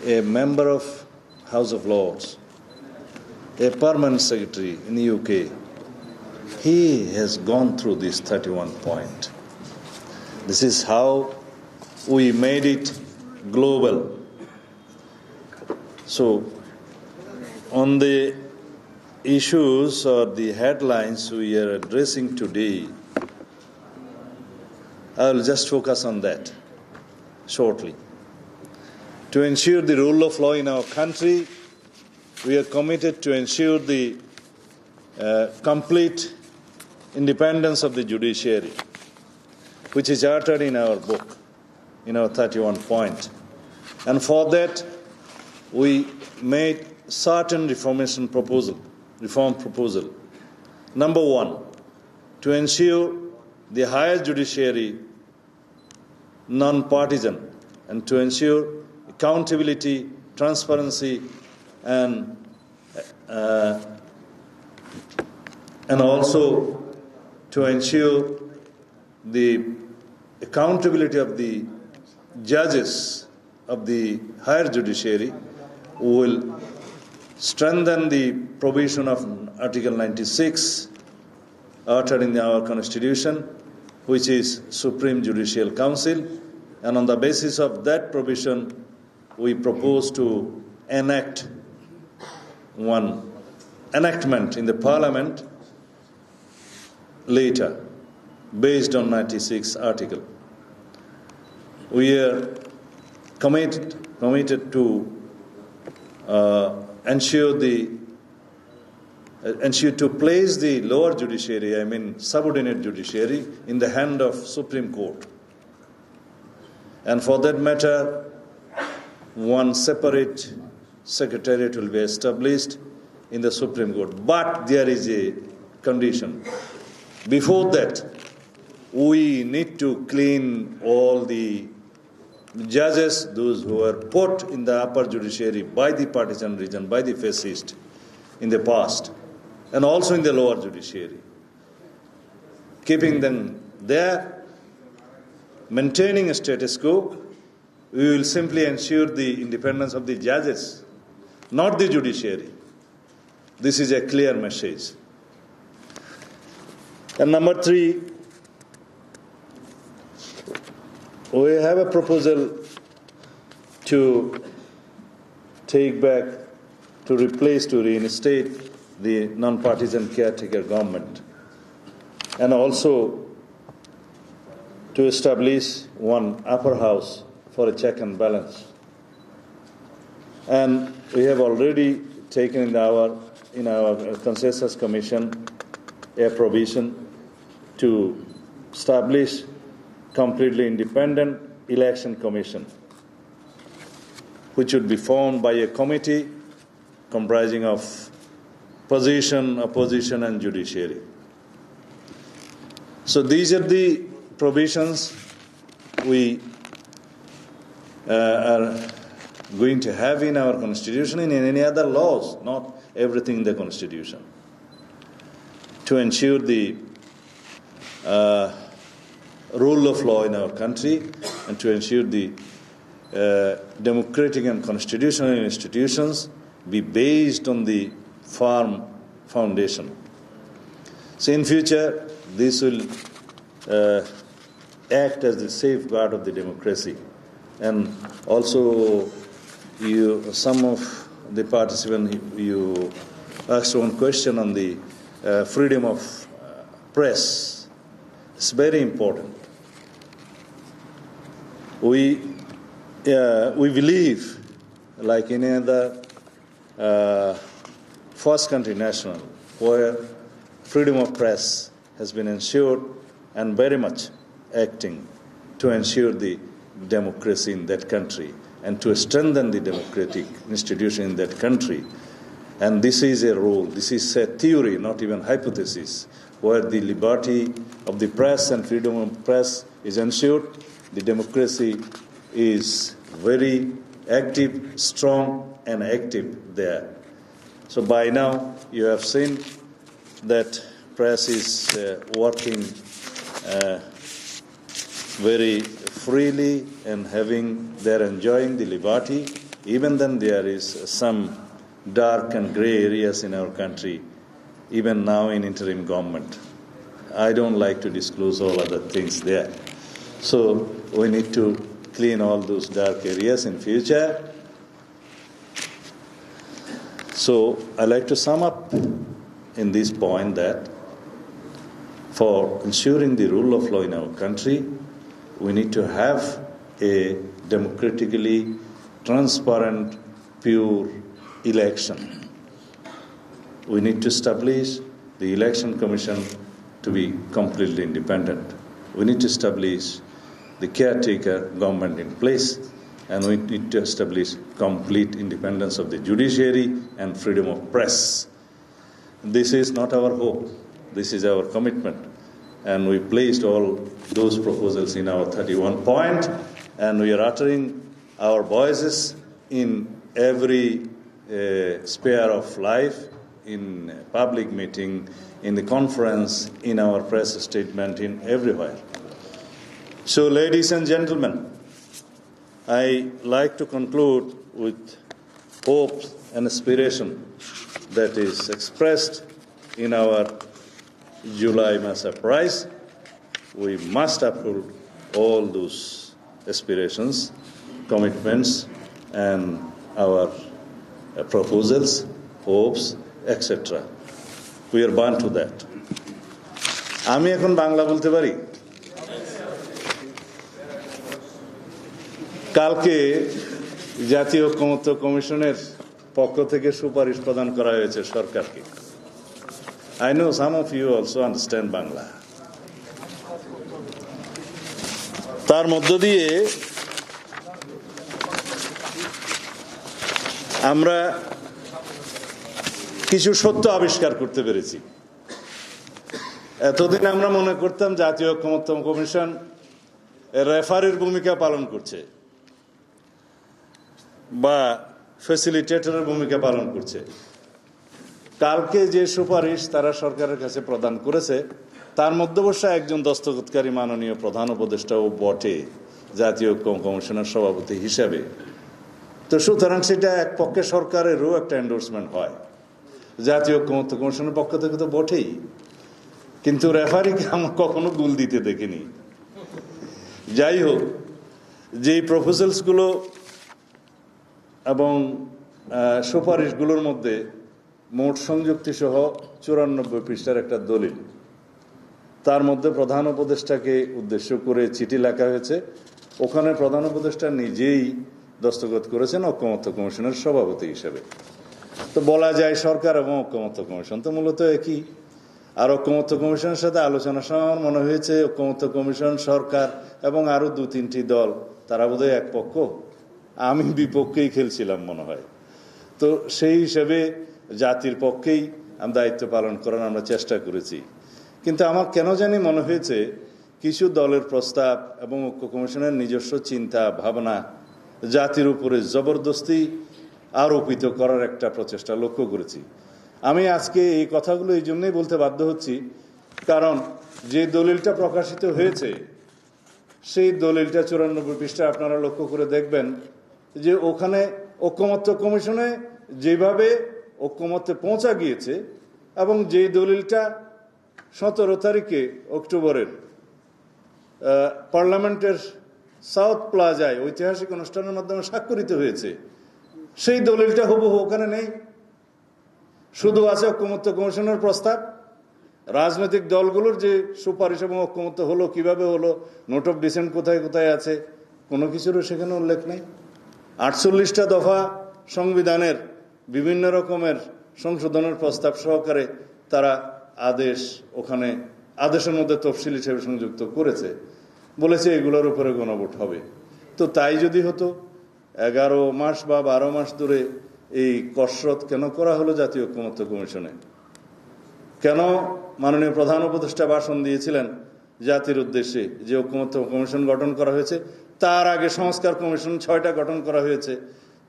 [SPEAKER 11] a member of House of Lords, a permanent secretary in the UK, he has gone through this 31 point. This is how we made it global. So, on the issues or the headlines we are addressing today, I will just focus on that shortly. To ensure the rule of law in our country, we are committed to ensure the complete independence of the judiciary, which is uttered in our book, in our 31 point. And for that, we made certain reform proposal. Number 1, to ensure the highest judiciary non-partisan and to ensure accountability, transparency, and also to ensure the accountability of the judges of the higher judiciary. Will strengthen the provision of Article 96 uttered in our Constitution, which is Supreme Judicial Council, and on the basis of that provision, we propose to enact one enactment in the Parliament later, based on 96 article. We are committed to ensure to place the lower judiciary, subordinate judiciary, in the hand of Supreme Court. And for that matter, one separate secretariat will be established in the Supreme Court. But there is a condition. Before that, we need to clean all the judges, those who were put in the upper judiciary by the partisan region, by the fascist in the past, and also in the lower judiciary. Keeping them there, maintaining a status quo, we will simply ensure the independence of the judges, not the judiciary. This is a clear message. And number 3, we have a proposal to take back, to replace, to reinstate the non-partisan caretaker government, and also to establish one upper house for a check and balance. And we have already taken in our Consensus Commission a provision to establish completely independent election commission, which would be formed by a committee comprising of position, opposition, and judiciary. So these are the provisions we are going to have in our constitution and in any other laws, not everything in the constitution, to ensure the rule of law in our country and to ensure the democratic and constitutional institutions be based on the firm foundation. So in future, this will act as the safeguard of the democracy. And also, some of the participants, you asked one question on the freedom of press. It's very important. We believe, like any other first country national, where freedom of press has been ensured and very much acting to ensure the democracy in that country and to strengthen the democratic institution in that country. And this is a rule, this is a theory, not even hypothesis, where the liberty of the press and freedom of press is ensured, the democracy is very active, strong, and active there. So by now, you have seen that press is working very freely and they're enjoying the liberty. Even then, there is some dark and grey areas in our country, even now in interim government. I don't like to disclose all other things there. So we need to clean all those dark areas in future. So I like to sum up in this point that for ensuring the rule of law in our country, we need to have a democratically transparent, pure election. We need to establish the election commission to be completely independent. We need to establish the caretaker government in place, and we need to establish complete independence of the judiciary and freedom of press. This is not our hope. This is our commitment. And we placed all those proposals in our 31 point, and we are uttering our voices in every sphere of life, in public meeting, in the conference, in our press statement, in everywhere. So, ladies and gentlemen, I like to conclude with hope and aspiration that is expressed in our July Mass Uprise. We must uphold all those aspirations, commitments, and our proposals, hopes, etc. We are bound to that. আমি এখন বাংলা বলতে পারি? কালকে জাতীয় ঐক্যমত্য কমিশনের পক্ষ থেকে সুপারিশ প্রদান করা হয়েছে সরকারকে। I know some of you also understand Bangla. তার মধ্য দিয়ে আমরা কিছু সত্য আবিষ্কার করতে পেরেছি। এতদিন আমরা মনে করতাম জাতীয় ঐক্যমত্য কমিশন রেফারির ভূমিকা পালন করছে বা ফ্যাসিলিটেটরের ভূমিকা পালন করছে। কালকে যে সুপারিশ তারা সরকারের কাছে প্রদান করেছে, তার মধ্যে অবশ্য একজন দস্তখতকারী মাননীয় প্রধান উপদেষ্টাও বটে জাতীয় ঐক্য কমিশনের সভাপতি হিসাবে। তো সুতরাং সেটা এক পক্ষে সরকারেরও একটা এন্ডোর্সমেন্ট হয়, জাতীয় ঐক্যমত্য কমিশনের পক্ষ থেকে তো বটেই। কিন্তু রেফারিকে আমরা কখনো গুল দিতে দেখিনি। যাই হোক, যেই প্রপোজালসগুলো এবং সুপারিশগুলোর মধ্যে মোট সংযুক্তি সহ 94 পৃষ্ঠার একটা দলিল, তার মধ্যে প্রধান উপদেষ্টাকে উদ্দেশ্য করে চিঠি লেখা হয়েছে। ওখানে প্রধান উপদেষ্টা নিজেই দস্তখত করেছেন ঐক্যমত্য কমিশনের সভাপতি হিসেবে। তো বলা যায় সরকার এবং ঐক্যমত্য কমিশন তো মূলত একই। আর ঐক্যমত্য কমিশনের সাথে আলোচনার সময় আমার মনে হয়েছে ঐক্যমত্য কমিশন, সরকার এবং আরো 2-3টি দল, তারা বোধহয় এক পক্ষ, আমি বিপক্ষেই খেলছিলাম মনে হয়। তো সেই হিসেবে জাতির পক্ষেই আমি দায়িত্ব পালন করার আমরা চেষ্টা করেছি। কিন্তু আমার কেন জানি মনে হয়েছে কিছু দলের প্রস্তাব এবং ঐক্য কমিশনের নিজস্ব চিন্তা ভাবনা জাতির উপরে জবরদস্তি আরোপিত করার একটা প্রচেষ্টা লক্ষ্য করেছি। আমি আজকে এই কথাগুলো এই জন্যই বলতে বাধ্য হচ্ছি, কারণ যে দলিলটা প্রকাশিত হয়েছে সেই দলিলটা 94 পৃষ্ঠা আপনারা লক্ষ্য করে দেখবেন যে ওখানে ঐকমত্য কমিশনে যেভাবে ঐকমত্যে পৌঁছা গিয়েছে এবং যেই দলিলটা 17 তারিখে অক্টোবরের পার্লামেন্টের সাউথ প্লাজায় ঐতিহাসিক অনুষ্ঠানের মাধ্যমে স্বাক্ষরিত হয়েছে, সেই দলিলটা হুবহু ওখানে নেই। শুধু আছে ঐকমত্য কমিশনের প্রস্তাব, রাজনৈতিক দলগুলোর যে সুপারিশ এবং ঐকমত্য হলো, কিভাবে হলো, নোট অফ ডিসেন্ট কোথায় কোথায় আছে, কোনো কিছুরও সেখানে উল্লেখ নেই। 48টা দফা সংবিধানের বিভিন্ন রকমের সংশোধনের প্রস্তাব সহকারে তারা আদেশ ওখানে আদেশের মধ্যে তফসিল হিসেবে সংযুক্ত করেছে, বলেছে এগুলোর উপরে গণভোট হবে। তো তাই যদি হতো 11 মাস বা 12 মাস ধরে এই কসরত কেন করা হলো জাতীয় ঐকমত্য কমিশনে? কেন মাননীয় প্রধান উপদেষ্টা ভাষণ দিয়েছিলেন জাতির উদ্দেশ্যে যে ঐকমত্য কমিশন গঠন করা হয়েছে, তার আগে সংস্কার কমিশন 6টা গঠন করা হয়েছে,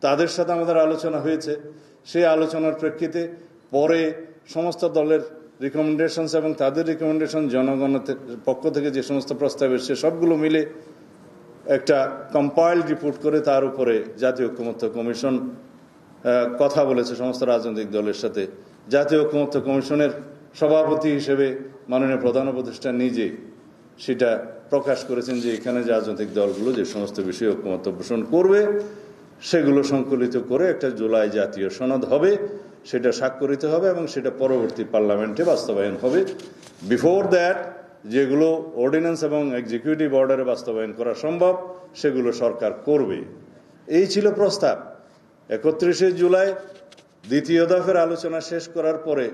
[SPEAKER 11] তাদের সাথে আমাদের আলোচনা হয়েছে। সেই আলোচনার প্রেক্ষিতে পরে সমস্ত দলের রিকমেন্ডেশনস এবং তাদের রিকমেন্ডেশন জনগণের পক্ষ থেকে যে সমস্ত প্রস্তাব এসছে সবগুলো মিলে একটা কম্পাইলড রিপোর্ট করে তার উপরে জাতীয় ঐকমত্য কমিশন কথা বলেছে সমস্ত রাজনৈতিক দলের সাথে। জাতীয় ঐকমত্য কমিশনের সভাপতি হিসেবে মাননীয় প্রধান উপদেষ্টা নিজে সেটা প্রকাশ করেছেন যে এখানে রাজনৈতিক দলগুলো যে সমস্ত বিষয়ে ঐকমত্য পোষণ করবে সেগুলো সংকলিত করে একটা জুলাই জাতীয় সনদ হবে, সেটা স্বাক্ষরিত হবে এবং সেটা পরবর্তী পার্লামেন্টে বাস্তবায়ন হবে। বিফোর দ্যাট যেগুলো অর্ডিন্যান্স এবং এক্সিকিউটিভ অর্ডারে বাস্তবায়ন করা সম্ভব সেগুলো সরকার করবে, এই ছিল প্রস্তাব। 31শে জুলাই দ্বিতীয় দফার আলোচনা শেষ করার পরে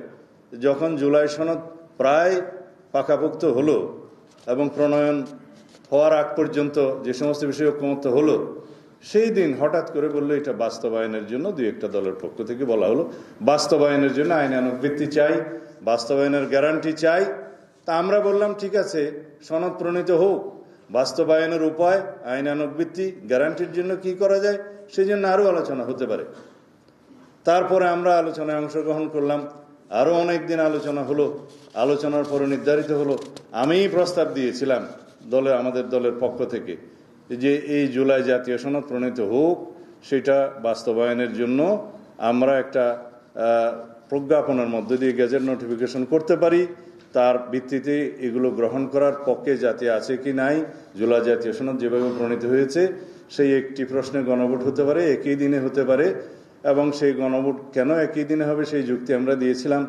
[SPEAKER 11] যখন জুলাই সনদ প্রায় পাকাপোক্ত হলো এবং প্রণয়ন হওয়ার আগ পর্যন্ত যে সমস্ত বিষয়ে ঐকমত্য হলো, সেই দিন হঠাৎ করে বললো এটা বাস্তবায়নের জন্য 2-1টা দলের পক্ষ থেকে বলা হলো বাস্তবায়নের জন্য আইনানুগ ভিত্তি চাই, বাস্তবায়নের গ্যারান্টি চাই। তা আমরা বললাম ঠিক আছে, সনদ প্রণীত হোক, বাস্তবায়নের উপায়, আইনানুগ ভিত্তি, গ্যারান্টির জন্য কি করা যায় সেই জন্য আরও আলোচনা হতে পারে। তারপরে আমরা আলোচনায় অংশগ্রহণ করলাম, আরও অনেক দিন আলোচনা হলো। আলোচনার পরে নির্ধারিত হলো, আমিই প্রস্তাব দিয়েছিলাম আমাদের দলের পক্ষ থেকে যে এই জুলাই জাতীয় সনদ প্রণীত হোক, সেটা বাস্তবায়নের জন্য আমরা একটা প্রজ্ঞাপনের মধ্য দিয়ে গেজেট নোটিফিকেশন করতে পারি, তার ভিত্তিতে এগুলো গ্রহণ করার পক্ষে জাতি আছে কি নাই, জুলাই জাতীয় সনদ যেভাবে প্রণীত হয়েছে সেই একটি প্রশ্নে গণভোট হতে পারে, একই দিনে হতে পারে। এবং সেই গণভোট কেন একই দিনে হবে সেই যুক্তি আমরা দিয়েছিলাম,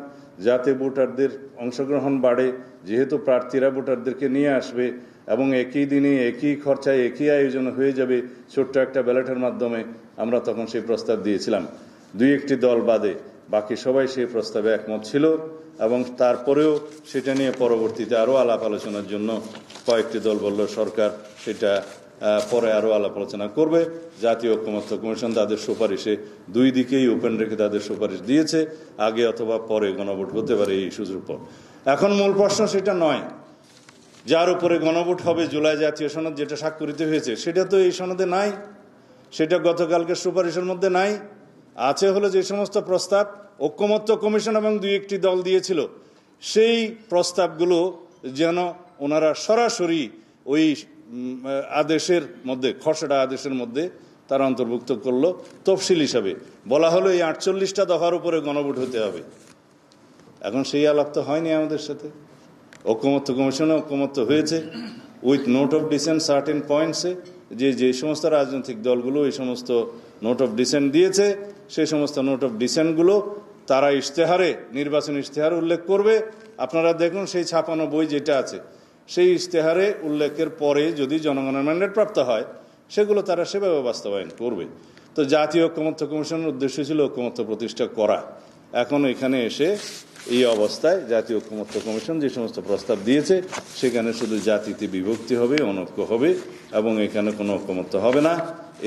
[SPEAKER 11] যাতে ভোটারদের অংশগ্রহণ বাড়ে, যেহেতু প্রার্থীরা ভোটারদেরকে নিয়ে আসবে এবং একই দিনে একই খরচায় একই আয়োজন হয়ে যাবে ছোট্ট একটা ব্যালটের মাধ্যমে। আমরা তখন সেই প্রস্তাব দিয়েছিলাম, 2-1টি দল বাদে বাকি সবাই সেই প্রস্তাবে একমত ছিল এবং তারপরেও সেটা নিয়ে পরবর্তীতে আরও আলাপ আলোচনার জন্য কয়েকটি দল বলল সরকার সেটা পরে আরও আলাপ আলোচনা করবে। জাতীয় ঐকমত্য কমিশন তাদের সুপারিশে 2 দিকেই ওপেন রেখে তাদের সুপারিশ দিয়েছে, আগে অথবা পরে গণভোট হতে পারে এই ইস্যুর উপর। এখন মূল প্রশ্ন সেটা নয়, যার উপরে গণভোট হবে জুলাই জাতীয় সনদ যেটা স্বাক্ষরিত হয়েছে সেটা তো এই সনদে নাই, সেটা গতকালকের সুপারিশের মধ্যে নাই। আছে হলো যে সমস্ত প্রস্তাব ঐকমত্য কমিশন এবং 2-1টি দল দিয়েছিল, সেই প্রস্তাবগুলো যেন ওনারা সরাসরি ওই আদেশের মধ্যে, খসড়া আদেশের মধ্যে তারা অন্তর্ভুক্ত করলো। তফসিল হিসাবে বলা হলো এই 48টা দফার উপরে গণভোট হতে হবে। এখন সেই আলাপ তো হয়নি আমাদের সাথে। ঐকমত্য কমিশনে ঐকমত্য হয়েছে with note of dissent certain পয়েন্টসে, যে সমস্ত রাজনৈতিক দলগুলো এই সমস্ত নোট অফ ডিসেন্ট দিয়েছে সেই সমস্ত নোট অফ ডিসেন্টগুলো তারা ইশতেহারে, নির্বাচন ইশতেহারে উল্লেখ করবে। আপনারা দেখুন সেই ছাপানো বই যেটা আছে সেই ইশতেহারে উল্লেখের পরে যদি জনগণের ম্যান্ডেট প্রাপ্ত হয় সেগুলো তারা সেভাবে বাস্তবায়ন করবে। তো জাতীয় ঐকমত্য কমিশনের উদ্দেশ্য ছিল ঐকমত্য প্রতিষ্ঠা করা। এখন এখানে এসে এই অবস্থায় জাতীয় ঐকমত্য কমিশন যে সমস্ত প্রস্তাব দিয়েছে সেখানে শুধু জাতিতে বিভক্তি হবে, অনৈক্য হবে এবং এখানে কোনো ঐকমত্য হবে না।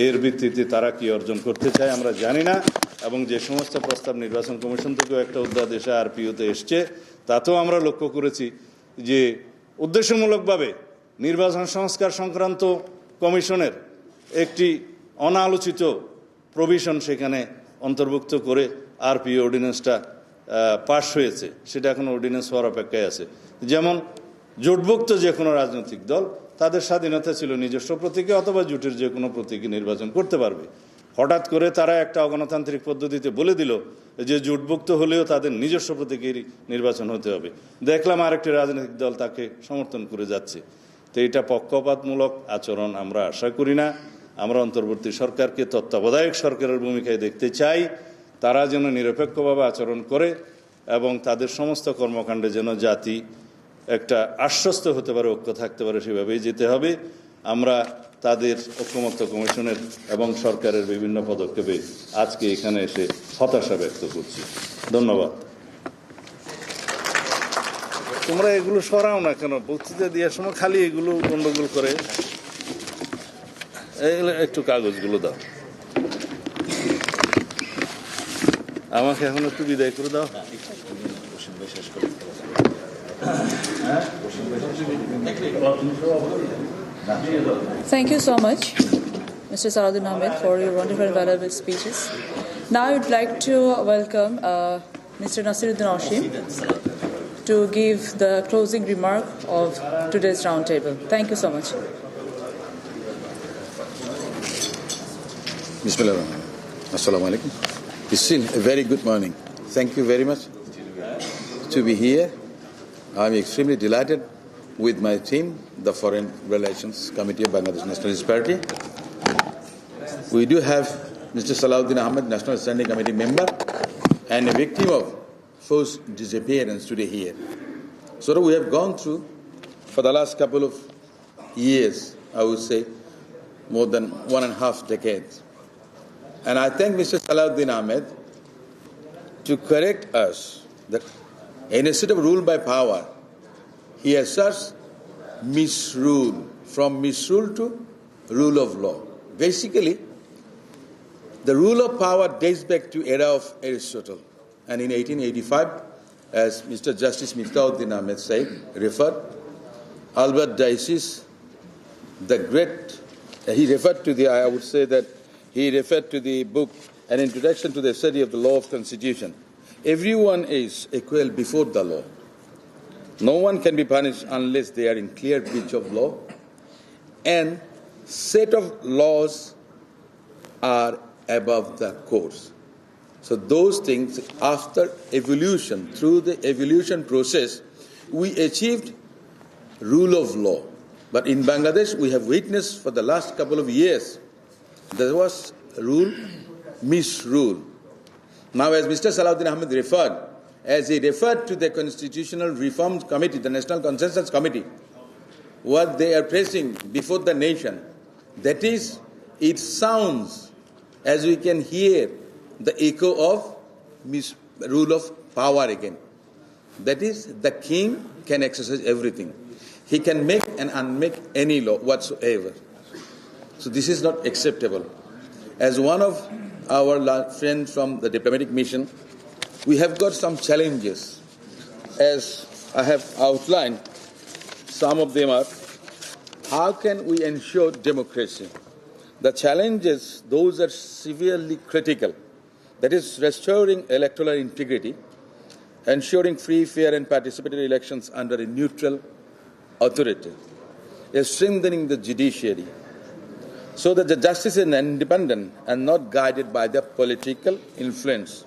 [SPEAKER 11] এর ভিত্তিতে তারা কি অর্জন করতে চায় আমরা জানি না, এবং যে সমস্ত প্রস্তাব নির্বাচন কমিশন থেকেও একটা অধ্যাদেশে আরপিওতে এসছে তাতেও আমরা লক্ষ্য করেছি যে উদ্দেশ্যমূলকভাবে নির্বাচন সংস্কার সংক্রান্ত কমিশনের একটি অনালোচিত প্রভিশন সেখানে অন্তর্ভুক্ত করে আরপিও অর্ডিন্যান্সটা পাশ হয়েছে, সেটা এখন অর্ডিন্যান্স হওয়ার অপেক্ষায় আছে। যেমন জোটভুক্ত যে কোনো রাজনৈতিক দল তাদের স্বাধীনতা ছিল নিজস্ব প্রতীকে অথবা জোটের যে কোনো প্রতীকে নির্বাচন করতে পারবে। হঠাৎ করে তারা একটা অগণতান্ত্রিক পদ্ধতিতে বলে দিল যে জোটভুক্ত হলেও তাদের নিজস্ব প্রতীকেরই নির্বাচন হতে হবে। দেখলাম আরেকটি রাজনৈতিক দল তাকে সমর্থন করে যাচ্ছে। তো এটা পক্ষপাতমূলক আচরণ আমরা আশা করি না। আমরা অন্তর্বর্তী সরকারকে তত্ত্বাবধায়ক সরকারের ভূমিকায় দেখতে চাই। তারা যেন নিরপেক্ষভাবে আচরণ করে এবং তাদের সমস্ত কর্মকাণ্ডে যেন জাতি একটা আশ্বস্ত হতে পারে, ঐক্য থাকতে পারে, সেভাবেই যেতে হবে। আমরা তাদের ঐকমত্য কমিশনের এবং সরকারের বিভিন্ন পদক্ষেপে আজকে এখানে এসে হতাশা ব্যক্ত করছি। ধন্যবাদ। তোমরা এগুলো সরাও না কেন? বক্তৃতা দেওয়ার সময় খালি এগুলো গন্ডগোল করে। একটু কাগজগুলো দাও আমাকে, এখন একটু বিদায় করে দাও।
[SPEAKER 4] Thank you so much, Mr. Salahuddin Ahmed, for your wonderful and valuable speeches. Now I would like to welcome Mr. Nasiruddin Oshim to give the closing remark of today's roundtable. Thank you so much.
[SPEAKER 12] Bismillah. Assalamu alaikum. It's still a very good morning. Thank you very much to be here. I'm extremely delighted with my team, the Foreign Relations Committee of Bangladesh Nationalist Party. We do have Mr. Salahuddin Ahmed, National Standing Committee member, and a victim of forced disappearance today here. So we have gone through, for the last couple of years, I would say, more than 1.5 decades. And I thank Mr. Salahuddin Ahmed to correct us that instead of rule by power, he asserts misrule, from misrule to rule of law. Basically, the rule of power dates back to era of Aristotle. And in 1885, as Mr. Justice Miftauddin Ahmed said, referred, Albert Dices, the great, he referred to the, I would say that he referred to the book, An Introduction to the Study of the Law of Constitution. Everyone is equal before the law. No one can be punished unless they are in clear breach of law. And set of laws are above the courts. So those things, after evolution, through the evolution process, we achieved rule of law. But in Bangladesh, we have witnessed for the last couple of years, there was rule, misrule. Now, as Mr. Salahuddin Ahmed referred, as he referred to the Constitutional Reform Committee, the National Consensus Committee, what they are pressing before the nation, that is, it sounds as we can hear the echo of rule of power again. That is, the king can exercise everything. He can make and unmake any law whatsoever. So this is not acceptable. As one of our friends from the diplomatic mission, we have got some challenges. As I have outlined, some of them are, how can we ensure democracy? The challenges, those are severely critical. That is, restoring electoral integrity, ensuring free, fair and participatory elections under a neutral authority, strengthening the judiciary, so that the justice is independent and not guided by the political influence.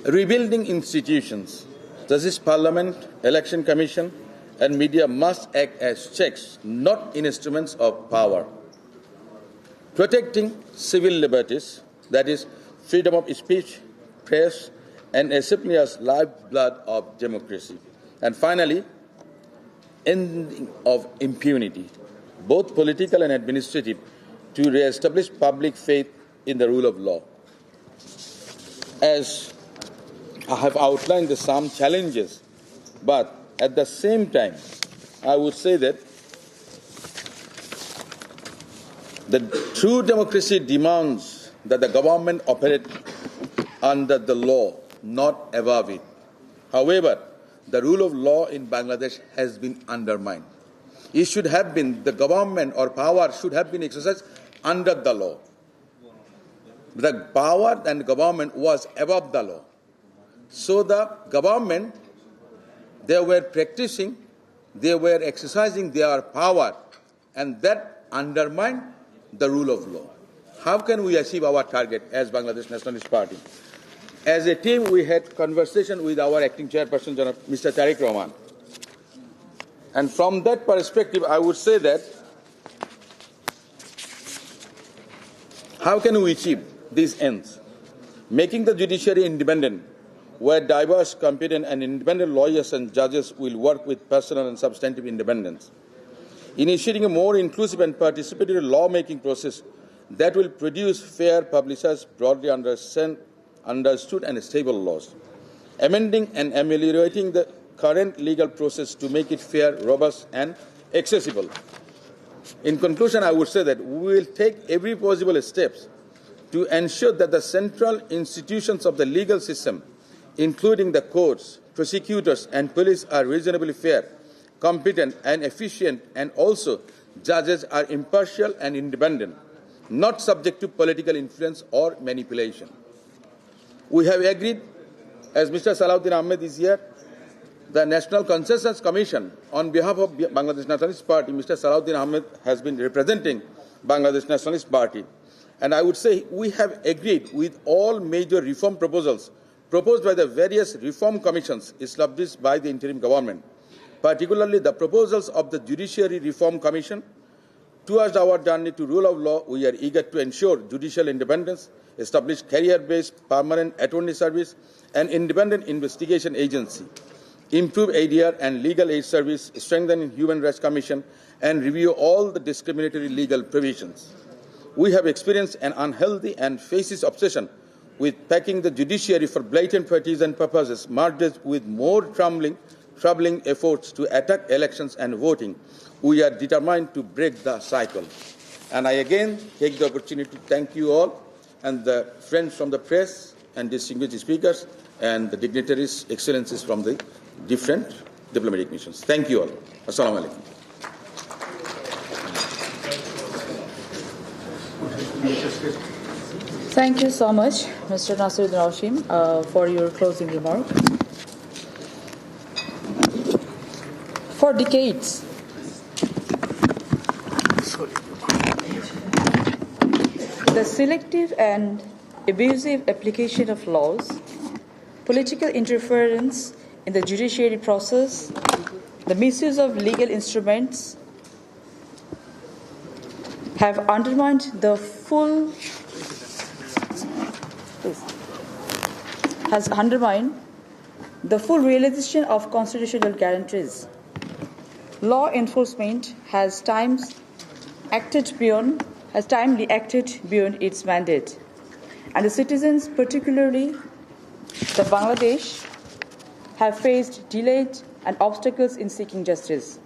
[SPEAKER 12] Rebuilding institutions, Justice Parliament, Election Commission, and media must act as checks, not instruments of power. Protecting civil liberties, that is, freedom of speech, press, and assembly as lifeblood of democracy. And finally, ending of impunity, both political and administrative, to re-establish public faith in the rule of law. As I have outlined some challenges, but at the same time, I would say that the true democracy demands that the government operate under the law, not above it. However, the rule of law in Bangladesh has been undermined. It should have been, the government or power should have been exercised under the law. The power and government was above the law. So the government, they were practicing, they were exercising their power, and that undermined the rule of law. How can we achieve our target as Bangladesh Nationalist Party? As a team, we had conversation with our acting chairperson, Mr. Tariq Rahman. And from that perspective, I would say that how can we achieve these ends? Making the judiciary independent, where diverse, competent and independent lawyers and judges will work with personal and substantive independence. Initiating a more inclusive and participatory lawmaking process that will produce fair, publicized, broadly understood and stable laws. Amending and ameliorating the current legal process to make it fair, robust and accessible. In conclusion, I would say that we will take every possible steps to ensure that the central institutions of the legal system, including the courts, prosecutors and police, are reasonably fair, competent and efficient, and also judges are impartial and independent, not subject to political influence or manipulation. We have agreed, as Mr. Salahuddin Ahmed is here, the National Consensus Commission, on behalf of Bangladesh Nationalist Party, Mr. Salahuddin Ahmed has been representing Bangladesh Nationalist Party. And I would say we have agreed with all major reform proposals proposed by the various reform commissions established by the interim government, particularly the proposals of the Judiciary Reform Commission. Towards our journey to rule of law, we are eager to ensure judicial independence, establish career-based permanent attorney service and independent investigation agency, improve ADR and legal aid service, strengthen Human Rights Commission, and review all the discriminatory legal provisions. We have experienced an unhealthy and fascist obsession with packing the judiciary for blatant partisan purposes, merged with more troubling efforts to attack elections and voting. We are determined to break the cycle. And I again take the opportunity to thank you all and the friends from the press and distinguished speakers and the dignitaries, excellencies from the different diplomatic missions. Thank you all. Assalamu alaikum.
[SPEAKER 4] Thank you so much, Mr. Nasiruddin Rashim, for your closing remark. For decades, the selective and abusive application of laws, political interference in the judiciary process, the misuse of legal instruments have undermined the full realization of constitutional guarantees. Law enforcement has timely acted beyond its mandate, and the citizens, particularly the Bangladesh, have faced delays and obstacles in seeking justice.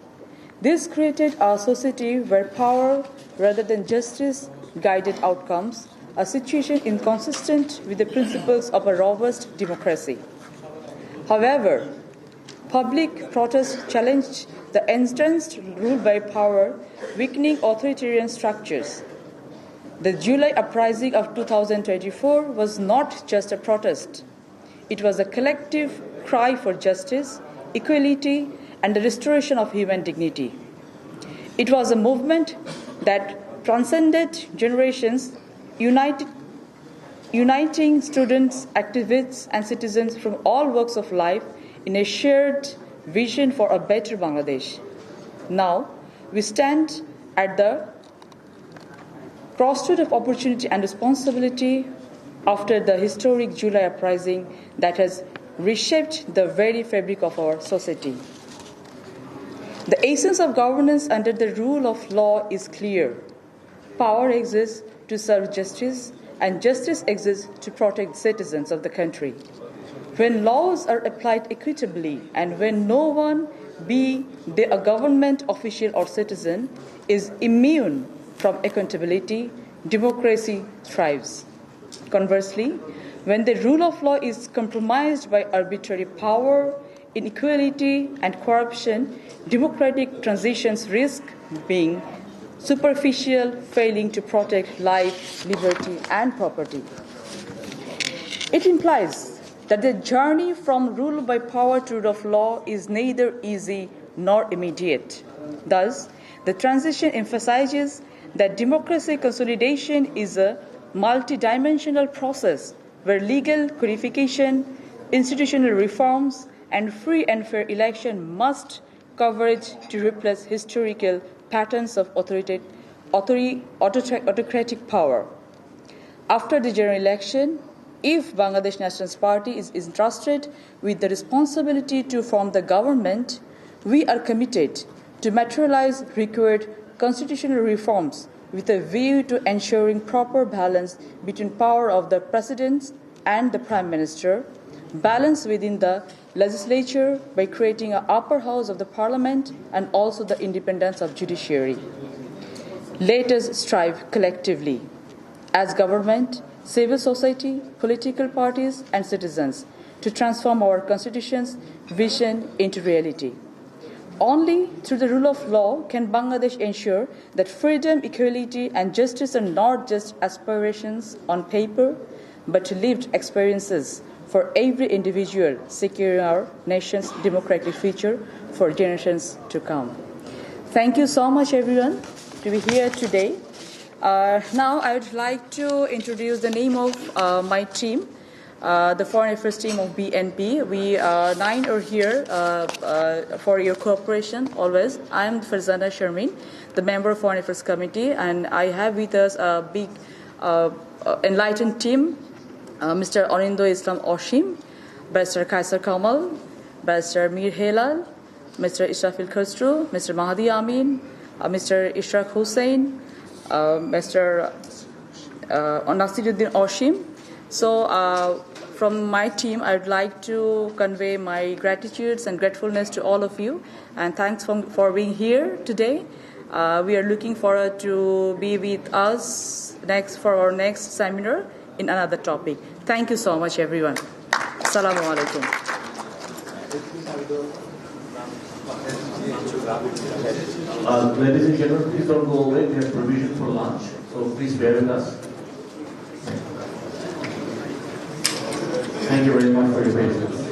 [SPEAKER 4] This created a society where power rather than justice guided outcomes, a situation inconsistent with the principles of a robust democracy. However, public protests challenged the entrenched rule by power, weakening authoritarian structures. The July uprising of 2024 was not just a protest. It was a collective cry for justice, equality, and the restoration of human dignity. It was a movement that transcended generations, uniting students, activists, and citizens from all walks of life in a shared vision for a better Bangladesh. Now, we stand at the crossroad of opportunity and responsibility after the historic July uprising that has reshaped the very fabric of our society. The essence of governance under the rule of law is clear. Power exists to serve justice, and justice exists to protect citizens of the country. When laws are applied equitably and when no one, be they a government official or citizen, is immune from accountability, democracy thrives. Conversely, when the rule of law is compromised by arbitrary power, inequality, and corruption, democratic transitions risk being superficial, failing to protect life, liberty, and property. It implies that the journey from rule by power to rule of law is neither easy nor immediate. Thus, the transition emphasizes that democracy consolidation is a multidimensional process where legal codification, institutional reforms, and free and fair election must converge to replace historical patterns of autocratic power. After the general election, if Bangladesh Nationalist Party is entrusted with the responsibility to form the government, we are committed to materialize required constitutional reforms with a view to ensuring proper balance between power of the President and the Prime Minister, balance within the legislature by creating an upper house of the Parliament and also the independence of judiciary. Let us strive collectively as government, civil society, political parties, and citizens to transform our Constitution's vision into reality. Only through the rule of law can Bangladesh ensure that freedom, equality, and justice are not just aspirations on paper, but lived experiences for every individual, securing our nation's democratic future for generations to come. Thank you so much, everyone, to be here today. Now I would like to introduce the name of my team, the Foreign Affairs team of BNP. We 9 are here for your cooperation always. I am Farzana Sharmin, the member of Foreign Affairs Committee, and I have with us a big enlightened team, Mr. Anindo Islam Oshim, Barrister Kaisar Kamal, Barrister Mir Helal, Mr. Israfil Khosrow, Mr. Mahdi Amin, Mr. Ishraq Hussain, Mr. Nasiruddin Oshim. So from my team, I would like to convey my gratitudes and gratefulness to all of you, and thanks for being here today. We are looking forward to be with us next for our next seminar in another topic. Thank you so much, everyone. Assalamu alaikum.
[SPEAKER 8] Ladies and gentlemen, please don't go away. We have provision for lunch, so please bear with us. Thank you very much for your patience.